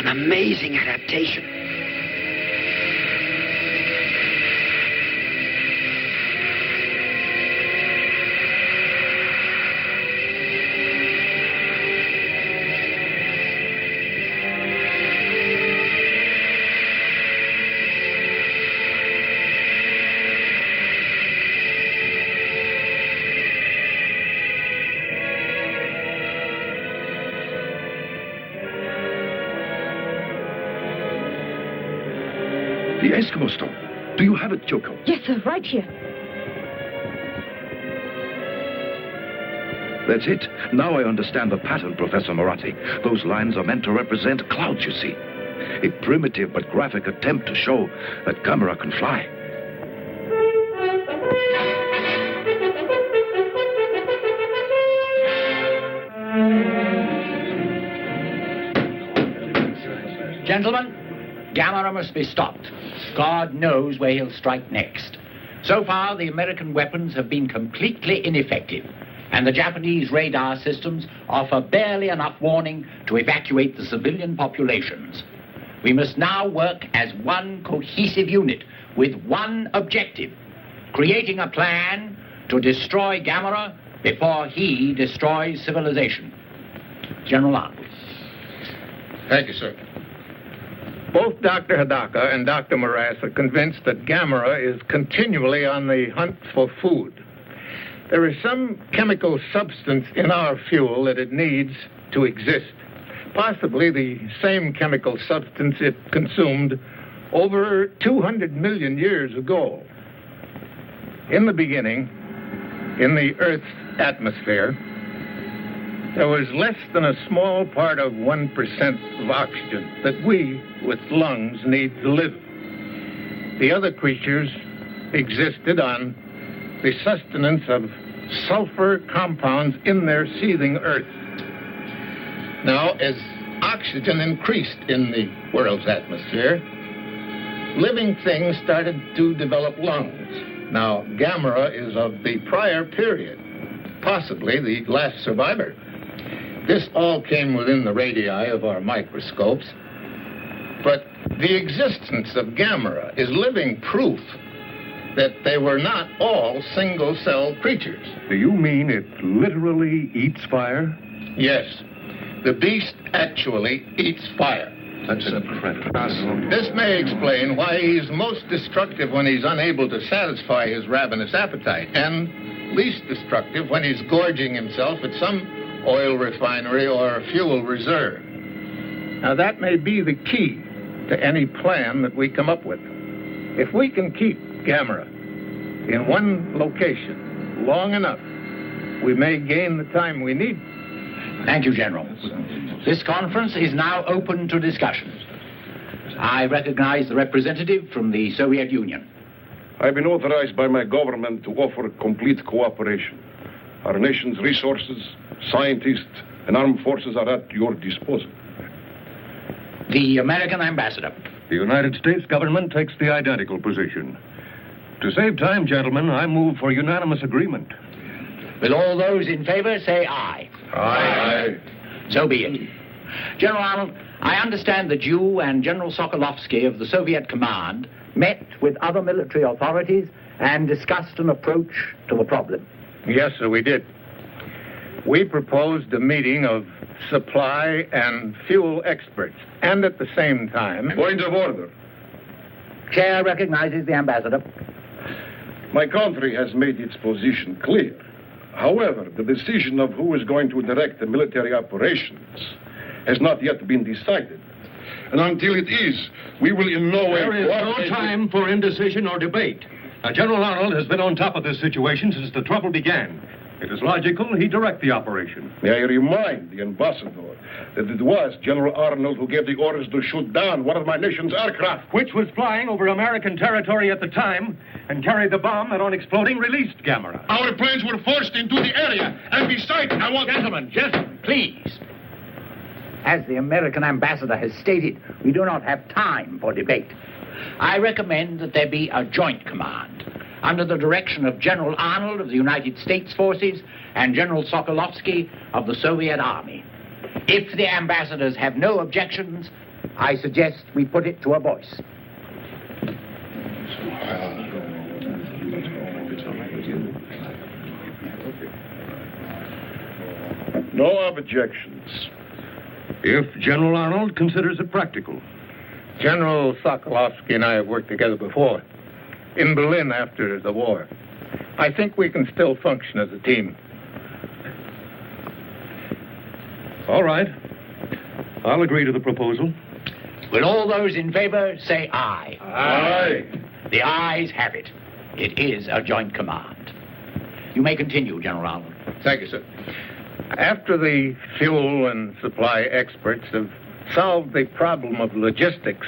Amazing adaptation. The Eskimo stone. Do you have it, Yoko? Yes, sir, right here. That's it. Now I understand the pattern, Professor Moratti. Those lines are meant to represent clouds, you see. A primitive but graphic attempt to show that Gammera can fly. Gentlemen, Gammera must be stopped. God knows where he'll strike next. So far, the American weapons have been completely ineffective, and the Japanese radar systems offer barely enough warning to evacuate the civilian populations. We must now work as one cohesive unit with one objective, creating a plan to destroy Gammera before he destroys civilization. General Arnold. Thank you, sir. Both Dr. Hidaka and Dr. Morass are convinced that Gammera is continually on the hunt for food. There is some chemical substance in our fuel that it needs to exist. possibly the same chemical substance it consumed over 200 million years ago. In the beginning, in the Earth's atmosphere, there was less than a small part of 1% of oxygen that we, with lungs, need to live. The other creatures existed on the sustenance of sulfur compounds in their seething earth. Now, as oxygen increased in the world's atmosphere, living things started to develop lungs. Now, Gammera is of the prior period, possibly the last survivor. This all came within the radii of our microscopes, but the existence of Gammera is living proof that they were not all single-cell creatures. Do you mean it literally eats fire? Yes. The beast actually eats fire. That's incredible. This may explain why he's most destructive when he's unable to satisfy his ravenous appetite, and least destructive when he's gorging himself at some oil refinery or fuel reserve. Now, that may be the key to any plan that we come up with. If we can keep Gammera in one location long enough, we may gain the time we need. Thank you, General. This conference is now open to discussion. I recognize the representative from the Soviet Union. I've been authorized by my government to offer complete cooperation. Our nation's resources, scientists, and armed forces are at your disposal. The American ambassador. The United States government takes the identical position. To save time, gentlemen, I move for unanimous agreement. Will all those in favor say aye? Aye. So be it. General Arnold, I understand that you and General Sokolovsky of the Soviet Command met with other military authorities and discussed an approach to the problem. Yes, sir, we did. We proposed a meeting of supply and fuel experts, and at the same time... Point of order. Chair recognizes the ambassador. My country has made its position clear. However, the decision of who is going to direct the military operations has not yet been decided. And until it is, we will in no way... There is no time for indecision or debate. General Arnold has been on top of this situation since the trouble began. It is logical he direct the operation. May I remind the ambassador that it was General Arnold who gave the orders to shoot down one of my nation's aircraft. Which was flying over American territory at the time and carried the bomb that on exploding released Gammera. Our planes were forced into the area, and besides, I want... Gentlemen, please. As the American ambassador has stated, we do not have time for debate. I recommend that there be a joint command under the direction of General Arnold of the United States Forces and General Sokolovsky of the Soviet Army. If the ambassadors have no objections, I suggest we put it to a voice. No objections. If General Arnold considers it practical. General Sokolovsky and I have worked together before, in Berlin after the war. I think we can still function as a team. All right. I'll agree to the proposal. Will all those in favor say aye? Aye. The ayes have it. It is a joint command. You may continue, General Arnold. Thank you, sir. After the fuel and supply experts have solved the problem of logistics,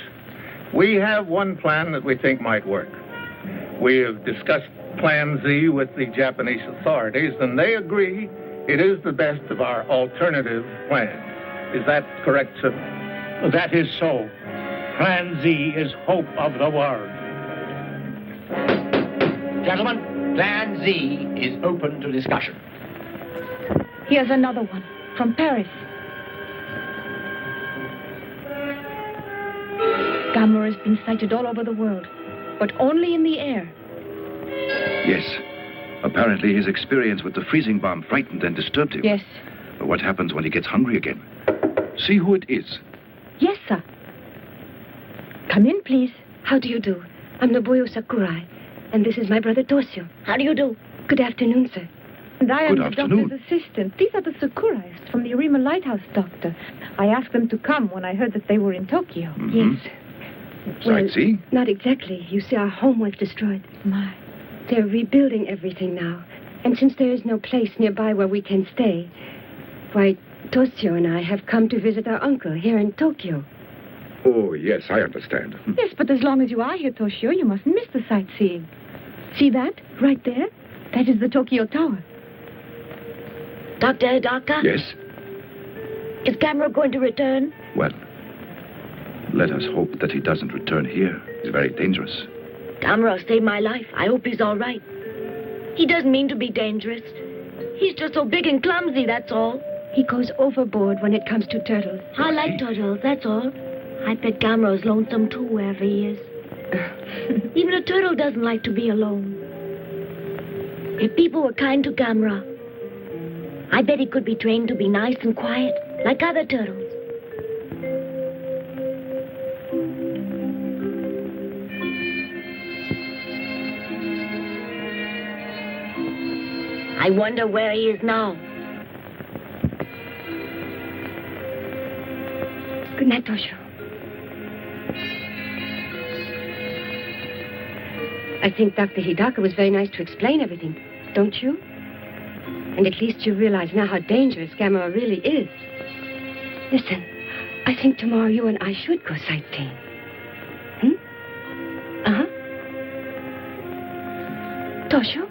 we have one plan that we think might work. We have discussed Plan Z with the Japanese authorities, and they agree it is the best of our alternative plan. Is that correct, sir? That is so. Plan Z is hope of the world. Gentlemen, Plan Z is open to discussion. Here's another one from Paris. Gammera has been sighted all over the world, but only in the air. Yes. Apparently his experience with the freezing bomb frightened and disturbed him. Yes. But what happens when he gets hungry again? See who it is. Yes, sir. Come in, please. How do you do? I'm Nobuyo Sakurai, and this is my brother Toshio. How do you do? Good afternoon, sir. And I am Good the afternoon. doctor's assistant. These are the Sakuraists from the Arima Lighthouse, Doctor. I asked them to come when I heard that they were in Tokyo. Yes. Sightseeing? Not exactly. You see, our home was destroyed. My. They're rebuilding everything now. And since there is no place nearby where we can stay, why, Toshio and I have come to visit our uncle here in Tokyo. Oh, yes, I understand. Yes, but as long as you are here, Toshio, you mustn't miss the sightseeing. See that? Right there? That is the Tokyo Tower. Dr. Hidaka? Yes? Is Gammera going to return? Well, let us hope that he doesn't return here. It's very dangerous. Gammera saved my life. I hope he's all right. He doesn't mean to be dangerous. He's just so big and clumsy, that's all. He goes overboard when it comes to turtles. I like turtles, that's all. I bet Gammera's lonesome too, wherever he is. Even a turtle doesn't like to be alone. If people were kind to Gammera, I bet he could be trained to be nice and quiet, like other turtles. I wonder where he is now. Good night, Toshio. I think Dr. Hidaka was very nice to explain everything, don't you? And at least you realize now how dangerous Gammera really is. Listen, I think tomorrow you and I should go sightseeing. Uh-huh. Toshio?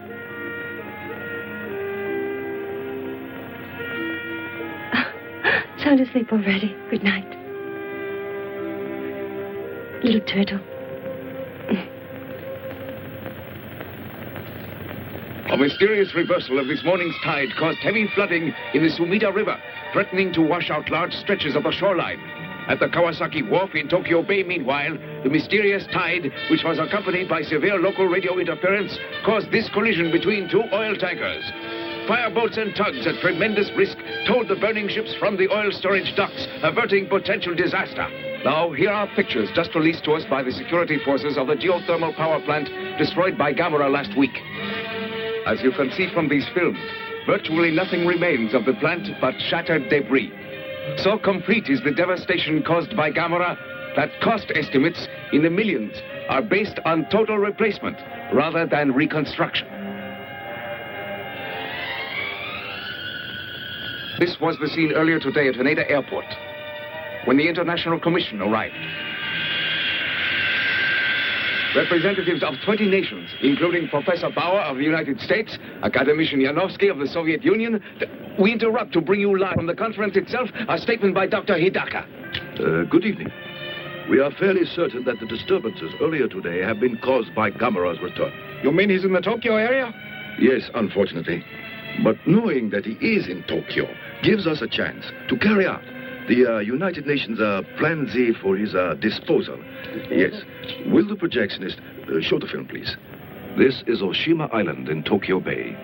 Sound asleep already. Good night. Little turtle. A mysterious reversal of this morning's tide caused heavy flooding in the Sumida River, threatening to wash out large stretches of the shoreline. At the Kawasaki Wharf in Tokyo Bay, meanwhile, the mysterious tide, which was accompanied by severe local radio interference, caused this collision between two oil tankers. Fireboats and tugs at tremendous risk towed the burning ships from the oil storage docks, averting potential disaster. Now, here are pictures just released to us by the security forces of the geothermal power plant destroyed by Gammera last week. As you can see from these films, virtually nothing remains of the plant but shattered debris. So complete is the devastation caused by Gammera that cost estimates in the millions are based on total replacement rather than reconstruction. This was the scene earlier today at Haneda Airport, when the International Commission arrived. Representatives of 20 nations, including Professor Bauer of the United States, Academician Yanovsky of the Soviet Union. We interrupt to bring you live from the conference itself a statement by Dr. Hidaka. Good evening. We are fairly certain that the disturbances earlier today have been caused by Gammera's return. You mean he's in the Tokyo area? Yes, unfortunately. But knowing that he is in Tokyo gives us a chance to carry out the United Nations Plan Z for his disposal. Yes. Will the projectionist show the film, please? This is Oshima Island in Tokyo Bay,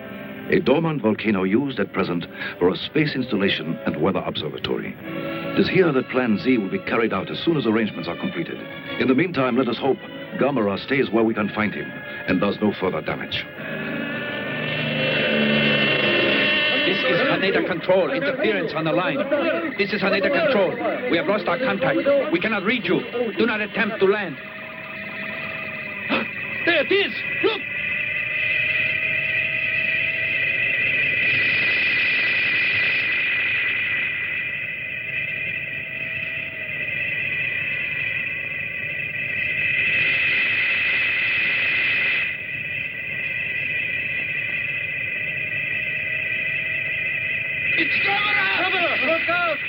a dormant volcano used at present for a space installation and weather observatory. It is here that Plan Z will be carried out as soon as arrangements are completed. In the meantime, let us hope Gammera stays where we can find him and does no further damage. This is Haneda Control. Interference on the line. This is Haneda Control. We have lost our contact. We cannot reach you. Do not attempt to land. There it is! Look! It's Gammera! Gammera! Look out!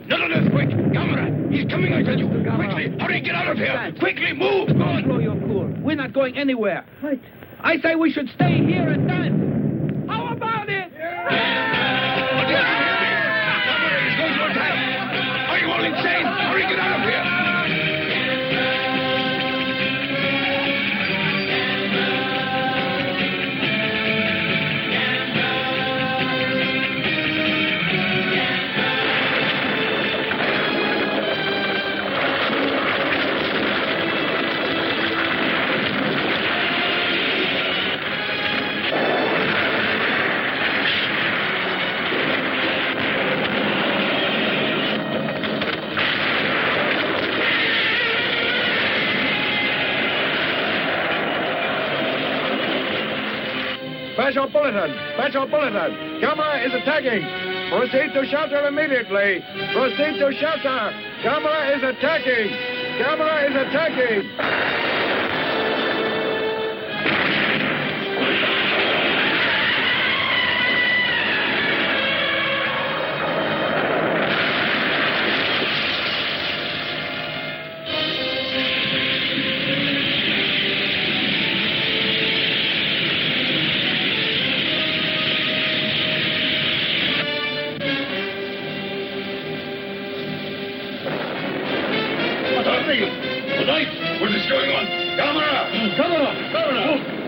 Not on earthquake! Gammera! He's coming, I tell you! Quickly! Hurry, get out of here! Quickly, move! Go on! Blow your cool. We're not going anywhere. Right. I say we should stay here and dance. How about it? Gammera is going to attack! Are you all insane? Hurry, get out of here! Special bulletin! Special bulletin! Gammera is attacking! Proceed to shelter immediately! Proceed to shelter! Gammera is attacking! Gammera is attacking! What is going on? Gammera! Gammera! Gammera!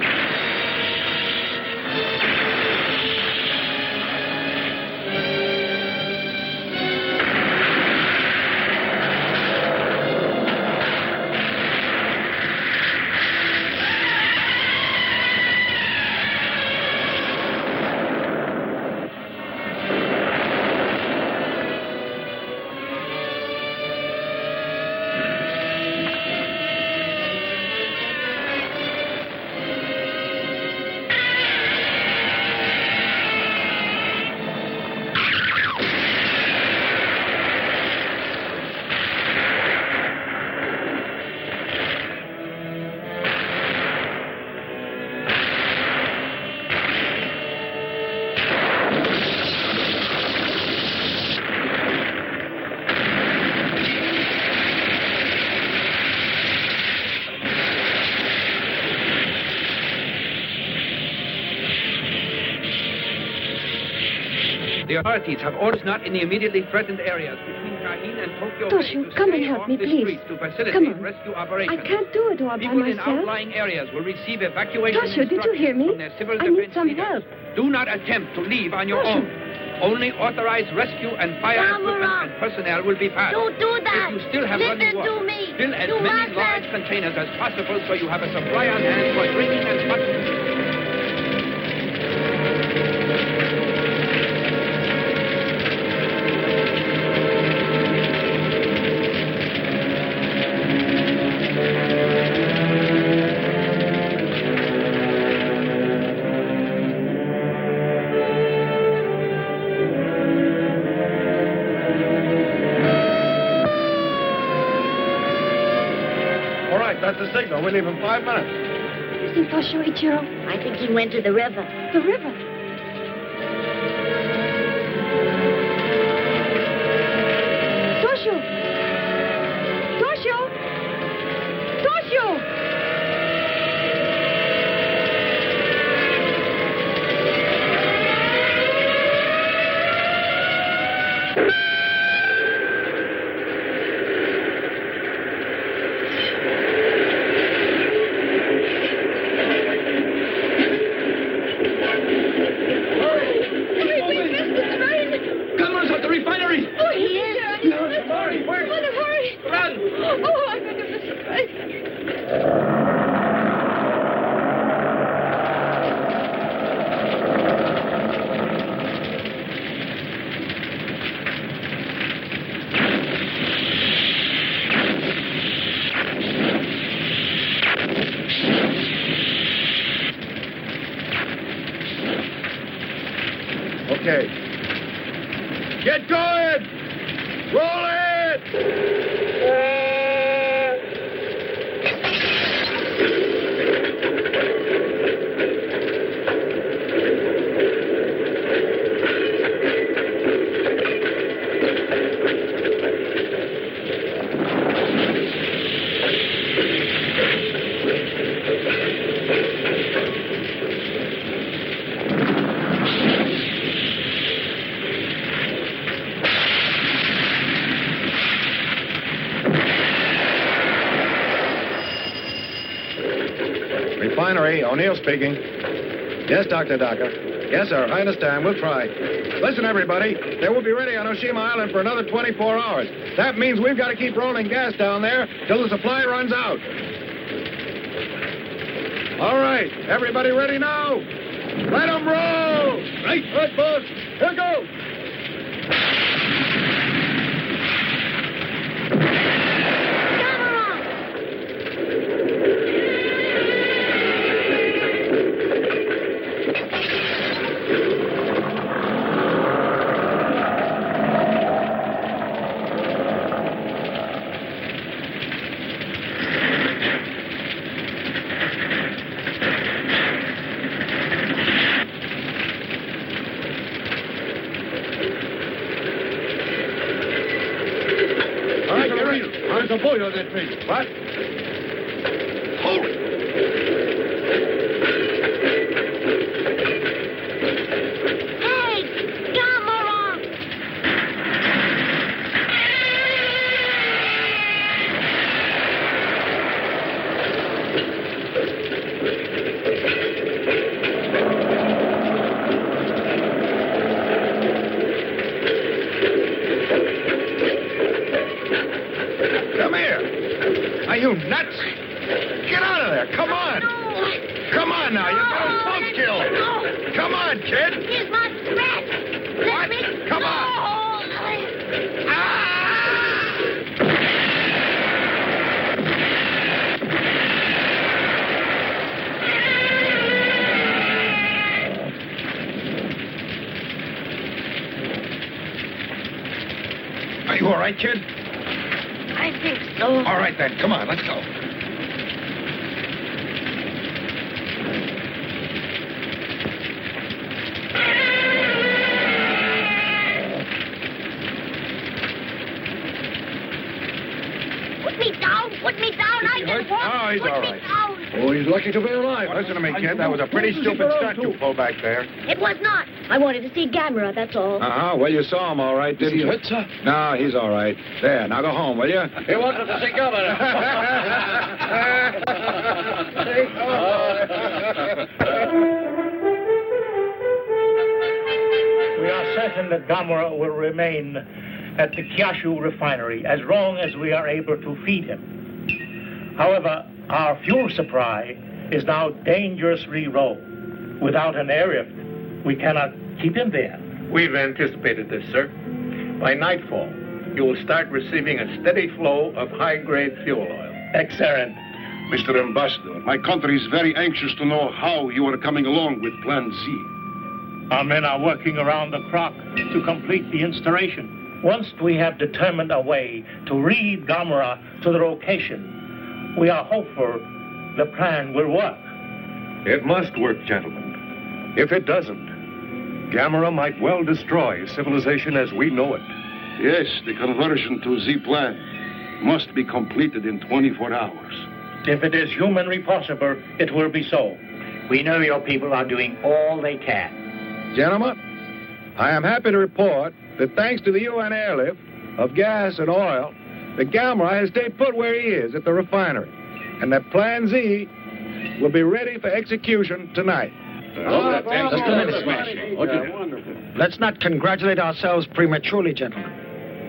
The authorities have orders not in the immediately threatened areas between Diane and Tokyo Toshio, to come stay and help off me, the please. streets to facilitate Come on. rescue operations. I can't do it all by People in myself. outlying areas will receive evacuation Toshio, did you hear me? from their civil I need defense some leaders. help. Do not attempt to leave on your Toshio. own. Only authorized rescue and fire equipment and personnel will be passed. Don't do that. If you still have Listen running water, to me. fill as You many mustn't. large containers as possible so you have a supply on hand for drinking and hot. That's the signal. We leave in 5 minutes. Listen, Toshio, Ichiro. I think he went to the river. The river. Toshio! Toshio! Toshio! Okay. Get going! Roll it! refinery. O'Neill speaking. Yes, Dr. Hidaka. Yes, sir. I understand. We'll try. Listen, everybody. They will be ready on Oshima Island for another 24 hours. That means we've got to keep rolling gas down there till the supply runs out. All right. Everybody ready now? Let them roll! Right, boss. Here goes. What? Hold it! Hey, Gammera! Come here! Are you nuts? Get out of there! Come on! Come on now! You're going to smoke kill! Come on, kid! Here's my threat! What? Come on! Are you all right, kid? I think so. All right, then. Come on, let's go. Put me down! Put me down! I can walk! Oh, he's Put all me right. down! Oh, he's lucky to be alive. Listen to me, kid. That was a pretty stupid stunt you pulled back there. It was not. I wanted to see Gammera, that's all. Uh-huh. Well, you saw him all right, didn't you? Hurt, sir? No, he's all right. There, now go home, will you? He wanted to see Gammera. We are certain that Gammera will remain at the Kyushu refinery as long as we are able to feed him. However, our fuel supply is now dangerously low. Without an airlift, we cannot keep him there. We've anticipated this, sir. By nightfall, you will start receiving a steady flow of high-grade fuel oil. Excellent. Mr. Ambassador, my country is very anxious to know how you are coming along with Plan Z. Our men are working around the clock to complete the installation. Once we have determined a way to lead Gammera to the location, we are hopeful the plan will work. It must work, gentlemen. If it doesn't, Gammera might well destroy civilization as we know it. Yes, the conversion to Z plan must be completed in 24 hours. If it is humanly possible, it will be so. We know your people are doing all they can. Gentlemen, I am happy to report that thanks to the UN airlift of gas and oil, the Gammera has stayed put where he is at the refinery, and that Plan Z will be ready for execution tonight. Just a minute. Let's not congratulate ourselves prematurely, gentlemen.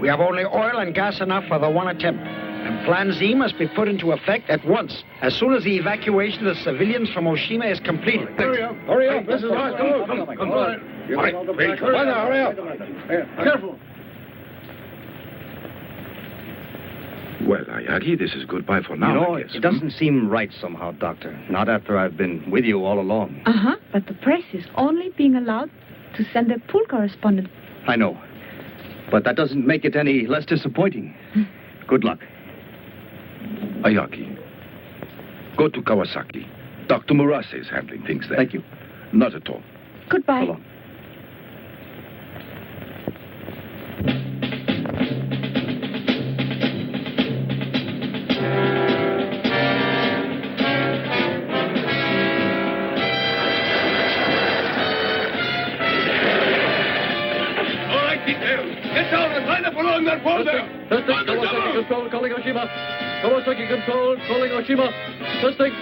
We have only oil and gas enough for the one attempt. And Plan Z must be put into effect at once, as soon as the evacuation of the civilians from Oshima is completed. Hurry up. This is our go. Come on. All right, wait. Hurry up. Careful. Well, Ayagi, this is goodbye for now. You know, it doesn't seem right somehow, Doctor. Not after I've been with you all along. Uh-huh, but the press is only being allowed to send their pool correspondent. I know. But that doesn't make it any less disappointing. Good luck. Ayagi, go to Kawasaki. Dr. Murase is handling things there. Thank you. Not at all. Goodbye. So long. All right, details. Get down and line up along that wall there. Kawasaki Control calling Oshima. Kawasaki Control calling Oshima. Testing.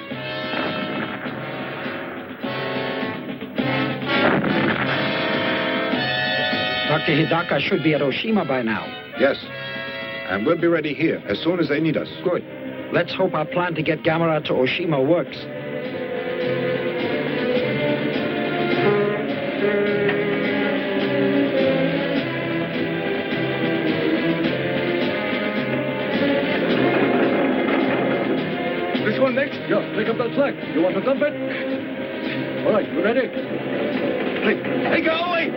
Dr. Hidaka should be at Oshima by now. Yes. And we'll be ready here as soon as they need us. Good. Let's hope our plan to get Gammera to Oshima works. This one next? Yeah, pick up that slack. You want to dump it? All right, you ready? Hey, go away!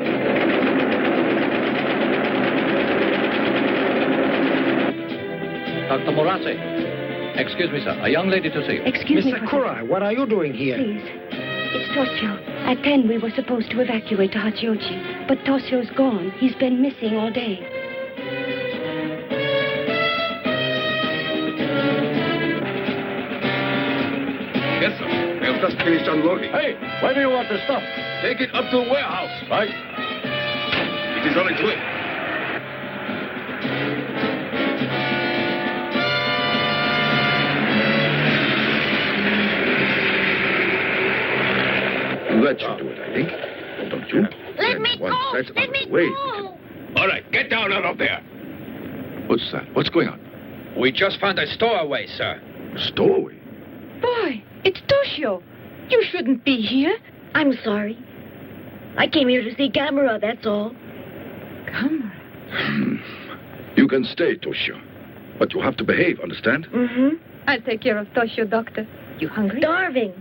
Dr. Morase. Excuse me, sir. A young lady to see you. Excuse me, Miss Sakura, what are you doing here? Please. It's Toshio. At 10, we were supposed to evacuate to Hachioji. But Toshio's gone. He's been missing all day. Yes, sir. We have just finished unloading. Hey, where do you want the stuff? Take it up to the warehouse. Right. It is on its way. That should do it, I think. Don't you? Let me go! Let me go! All right, get down out of there. What's that? What's going on? We just found a stowaway, sir. Stowaway? Boy, it's Toshio. You shouldn't be here. I'm sorry. I came here to see Gammera, that's all. Gammera? You can stay, Toshio. But you have to behave, understand? Mm-hmm. I'll take care of Toshio, Doctor. You hungry? Starving.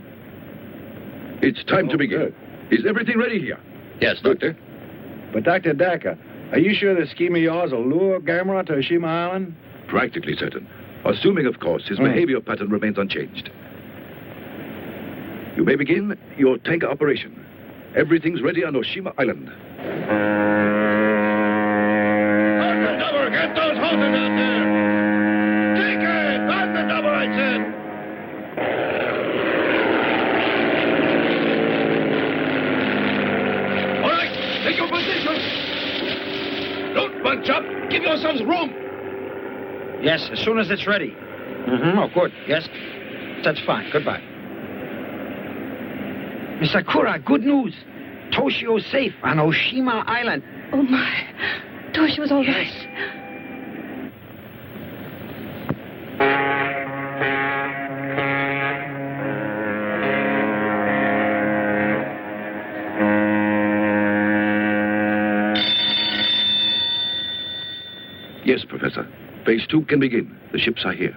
It's time to begin. Is everything ready here? Yes, Doctor. But Dr. Dekker, are you sure this scheme of yours will lure Gammera to Oshima Island? Practically certain. Assuming, of course, his behavior pattern remains unchanged. You may begin your tanker operation. Everything's ready on Oshima Island. Double, get those hoses out there! Take it! On the double, I said! All right, take your position! Don't bunch up! Give yourselves room! Yes, as soon as it's ready. Mm-hmm. Oh, good. Yes, that's fine. Goodbye. Miss Sakura, good news. Toshio's safe on Oshima Island. Oh, my. Toshio's all right. Yes, Professor. Phase 2 can begin. The ships are here.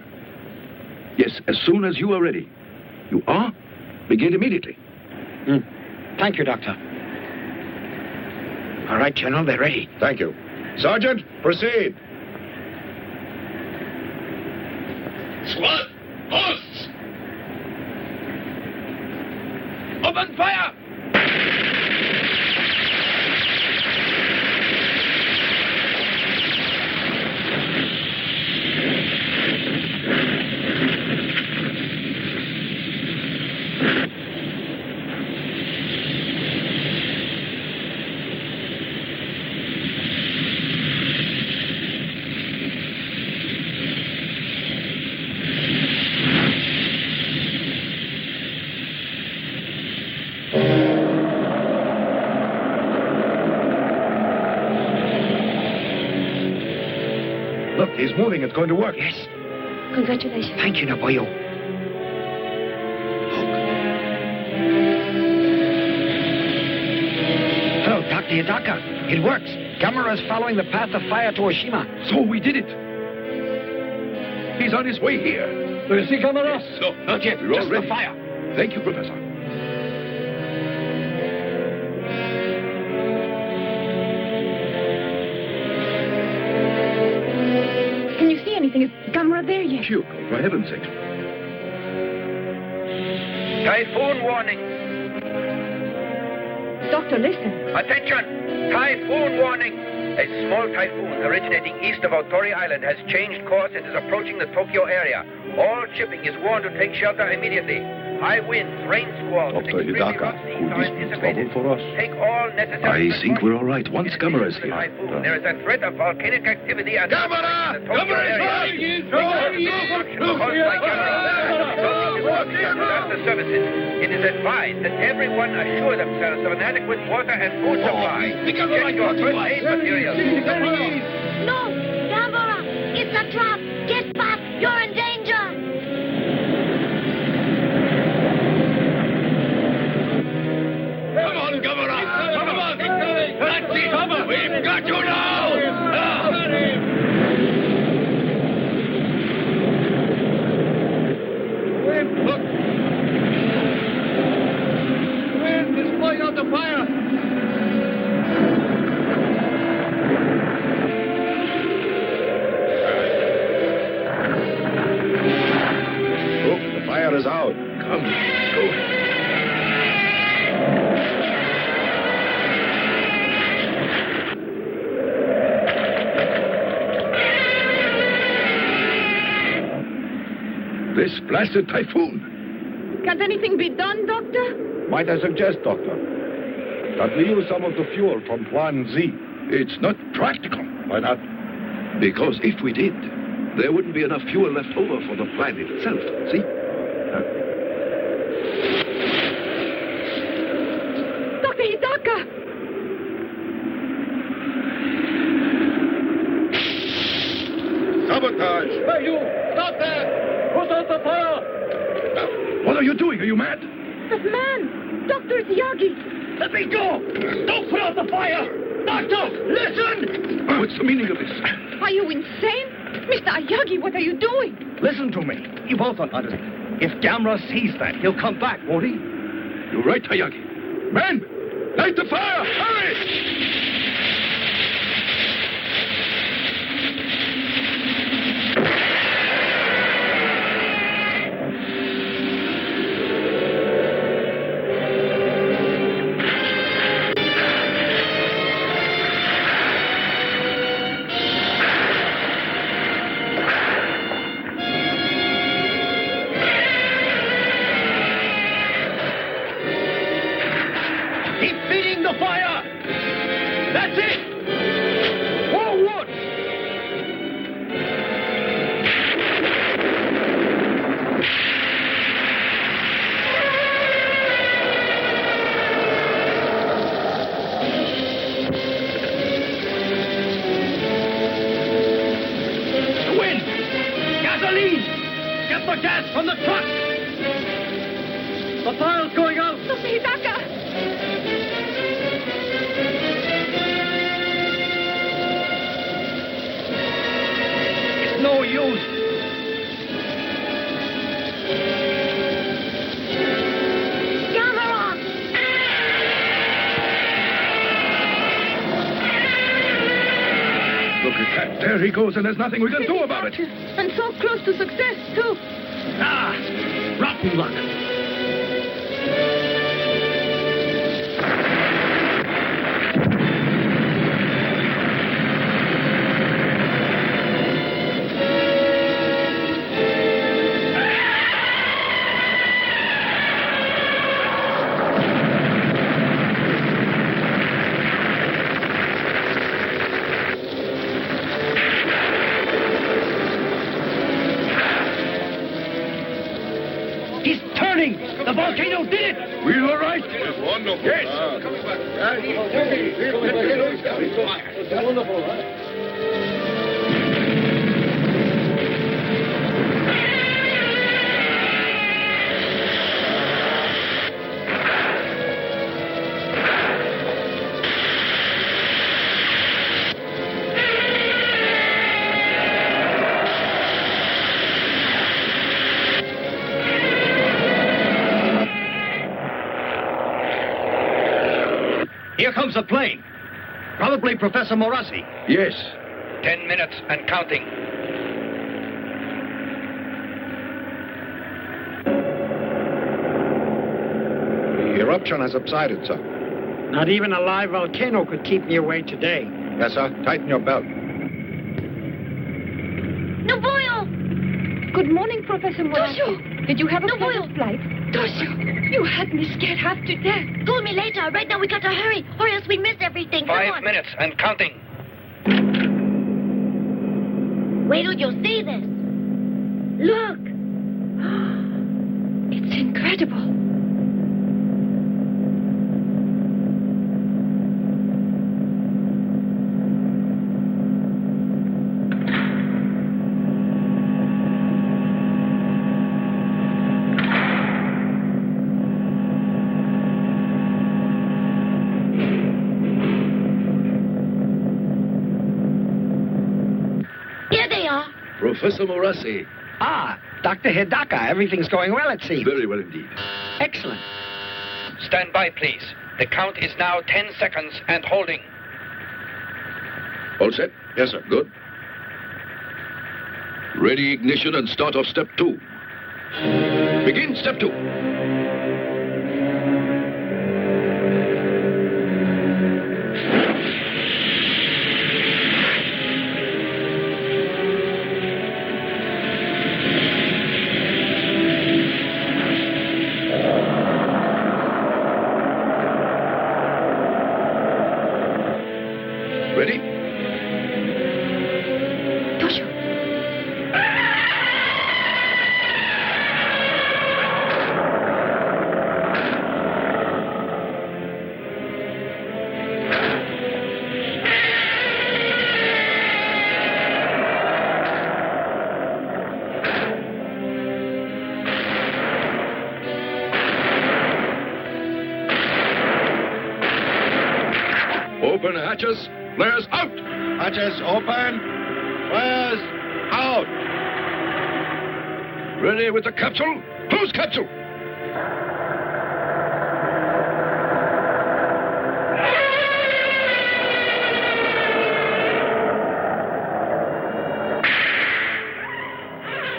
Yes, as soon as you are ready. You are? Begin immediately. Thank you, Doctor. All right, General, they're ready. Thank you. Sergeant, proceed. Squad, horse! Open fire! Look, he's moving. It's going to work. Yes. Congratulations. Thank you, Naboyo. Hello, Dr. Hidaka. It works. Gammera's following the path of fire to Oshima. So we did it. He's on his way here. Do you see Gammera? Yes. No, not yet. We're all ready. The fire. Thank you, Professor. Can you see anything? Is Gammera there yet? Kyoko, for heaven's sake. Typhoon warning. Doctor, listen. Attention! Typhoon warning! A small typhoon originating east of Otori Island has changed course and is approaching the Tokyo area. All shipping is warned to take shelter immediately. High winds, rain squalls, and Dr. extremely Hidaka, rough seas could are this be anticipated. trouble for us? Take all necessary I think we're all right once Gammera is here. typhoon. There is a threat of volcanic activity at Gammera! the Tokyo area. Gammera is right! Disaster services. It is advised that everyone assure themselves of an adequate water and food supply. Check your first aid materials. No! Gammera! It's a trap! Get back! You're in danger! Come on, Gammera! Come on! That's it! We've got you now! Wind is blowing out the fire! Look, the fire is out. Come, let's go. This blasted typhoon. Can't anything be done, Doctor? Might I suggest, Doctor, that we use some of the fuel from Plan Z? It's not practical. Why not? Because if we did, there wouldn't be enough fuel left over for the planet itself. See? Dr. Hidaka! Sabotage! Hey, you! Stop there! Put out the fire! What are you doing? Are you mad? That man! Dr. Yagi! Let me go! Don't put out the fire! Doctor, listen! What's the meaning of this? Are you insane? Mr. Ayagi, what are you doing? Listen to me. You both don't understand. If Gammera sees that, he'll come back, won't he? You're right, Hayagi. Men, light the fire! Hurry! There he goes, and there's nothing we can do about it. And so close to success, too. Ah, rotten luck. The volcano did it! We were right. It's wonderful. Yes. Coming back. It's wonderful, huh? Here comes the plane. Probably Professor Morassi. Yes. 10 minutes and counting. The eruption has subsided, sir. Not even a live volcano could keep me away today. Yes, sir. Tighten your belt. Nobuyo! Good morning, Professor Morassi. Toshio! Did you have a pleasant flight? Toshio! You had me scared half to death. Call me later. Right now we gotta hurry, or else we miss everything. 5 minutes and counting. Wait till you see this. Look. incredible. Professor Morassi. Ah, Dr. Hidaka. Everything's going well, it seems. Very well indeed. Excellent. Stand by, please. The count is now 10 seconds and holding. All set? Yes, sir. Good. Ready ignition and start off step 2. Begin step 2. Ready? Open hatches. Flares out. Hatches open. Flares out. Ready with the capsule? Whose capsule?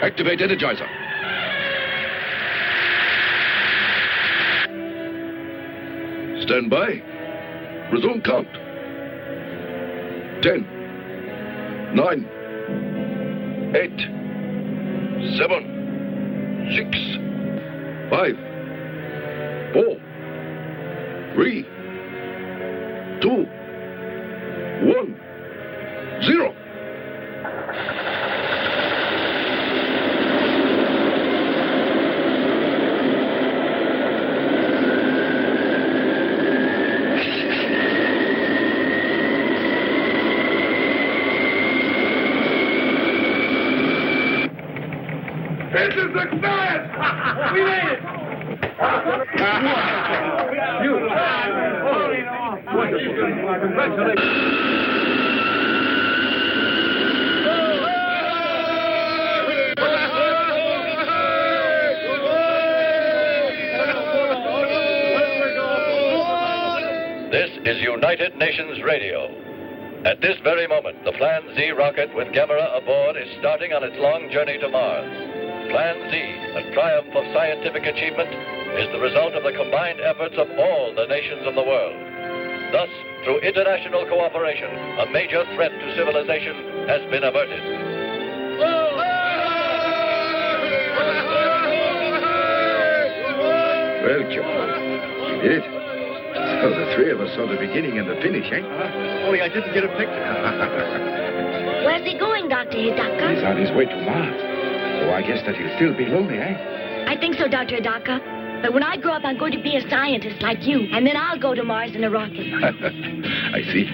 Activate Energizer. Stand by. Resume count. 10, 9, 8, 7, 6, 5, 4, 3, 2, 1, 0. It's a success! We made it! This is United Nations Radio. At this very moment, the Plan Z rocket with Gammera aboard is starting on its long journey to Mars. Plan Z, a triumph of scientific achievement, is the result of the combined efforts of all the nations of the world. Thus, through international cooperation, a major threat to civilization has been averted. Well, John, we did it. So the three of us saw the beginning and the finish, eh? Only I didn't get a picture. Where's he going, Dr. Hidaka? He's on his way to Mars. So I guess that he'll still be lonely, eh? I think so, Dr. Hidaka. But when I grow up, I'm going to be a scientist like you. And then I'll go to Mars in a rocket. I see.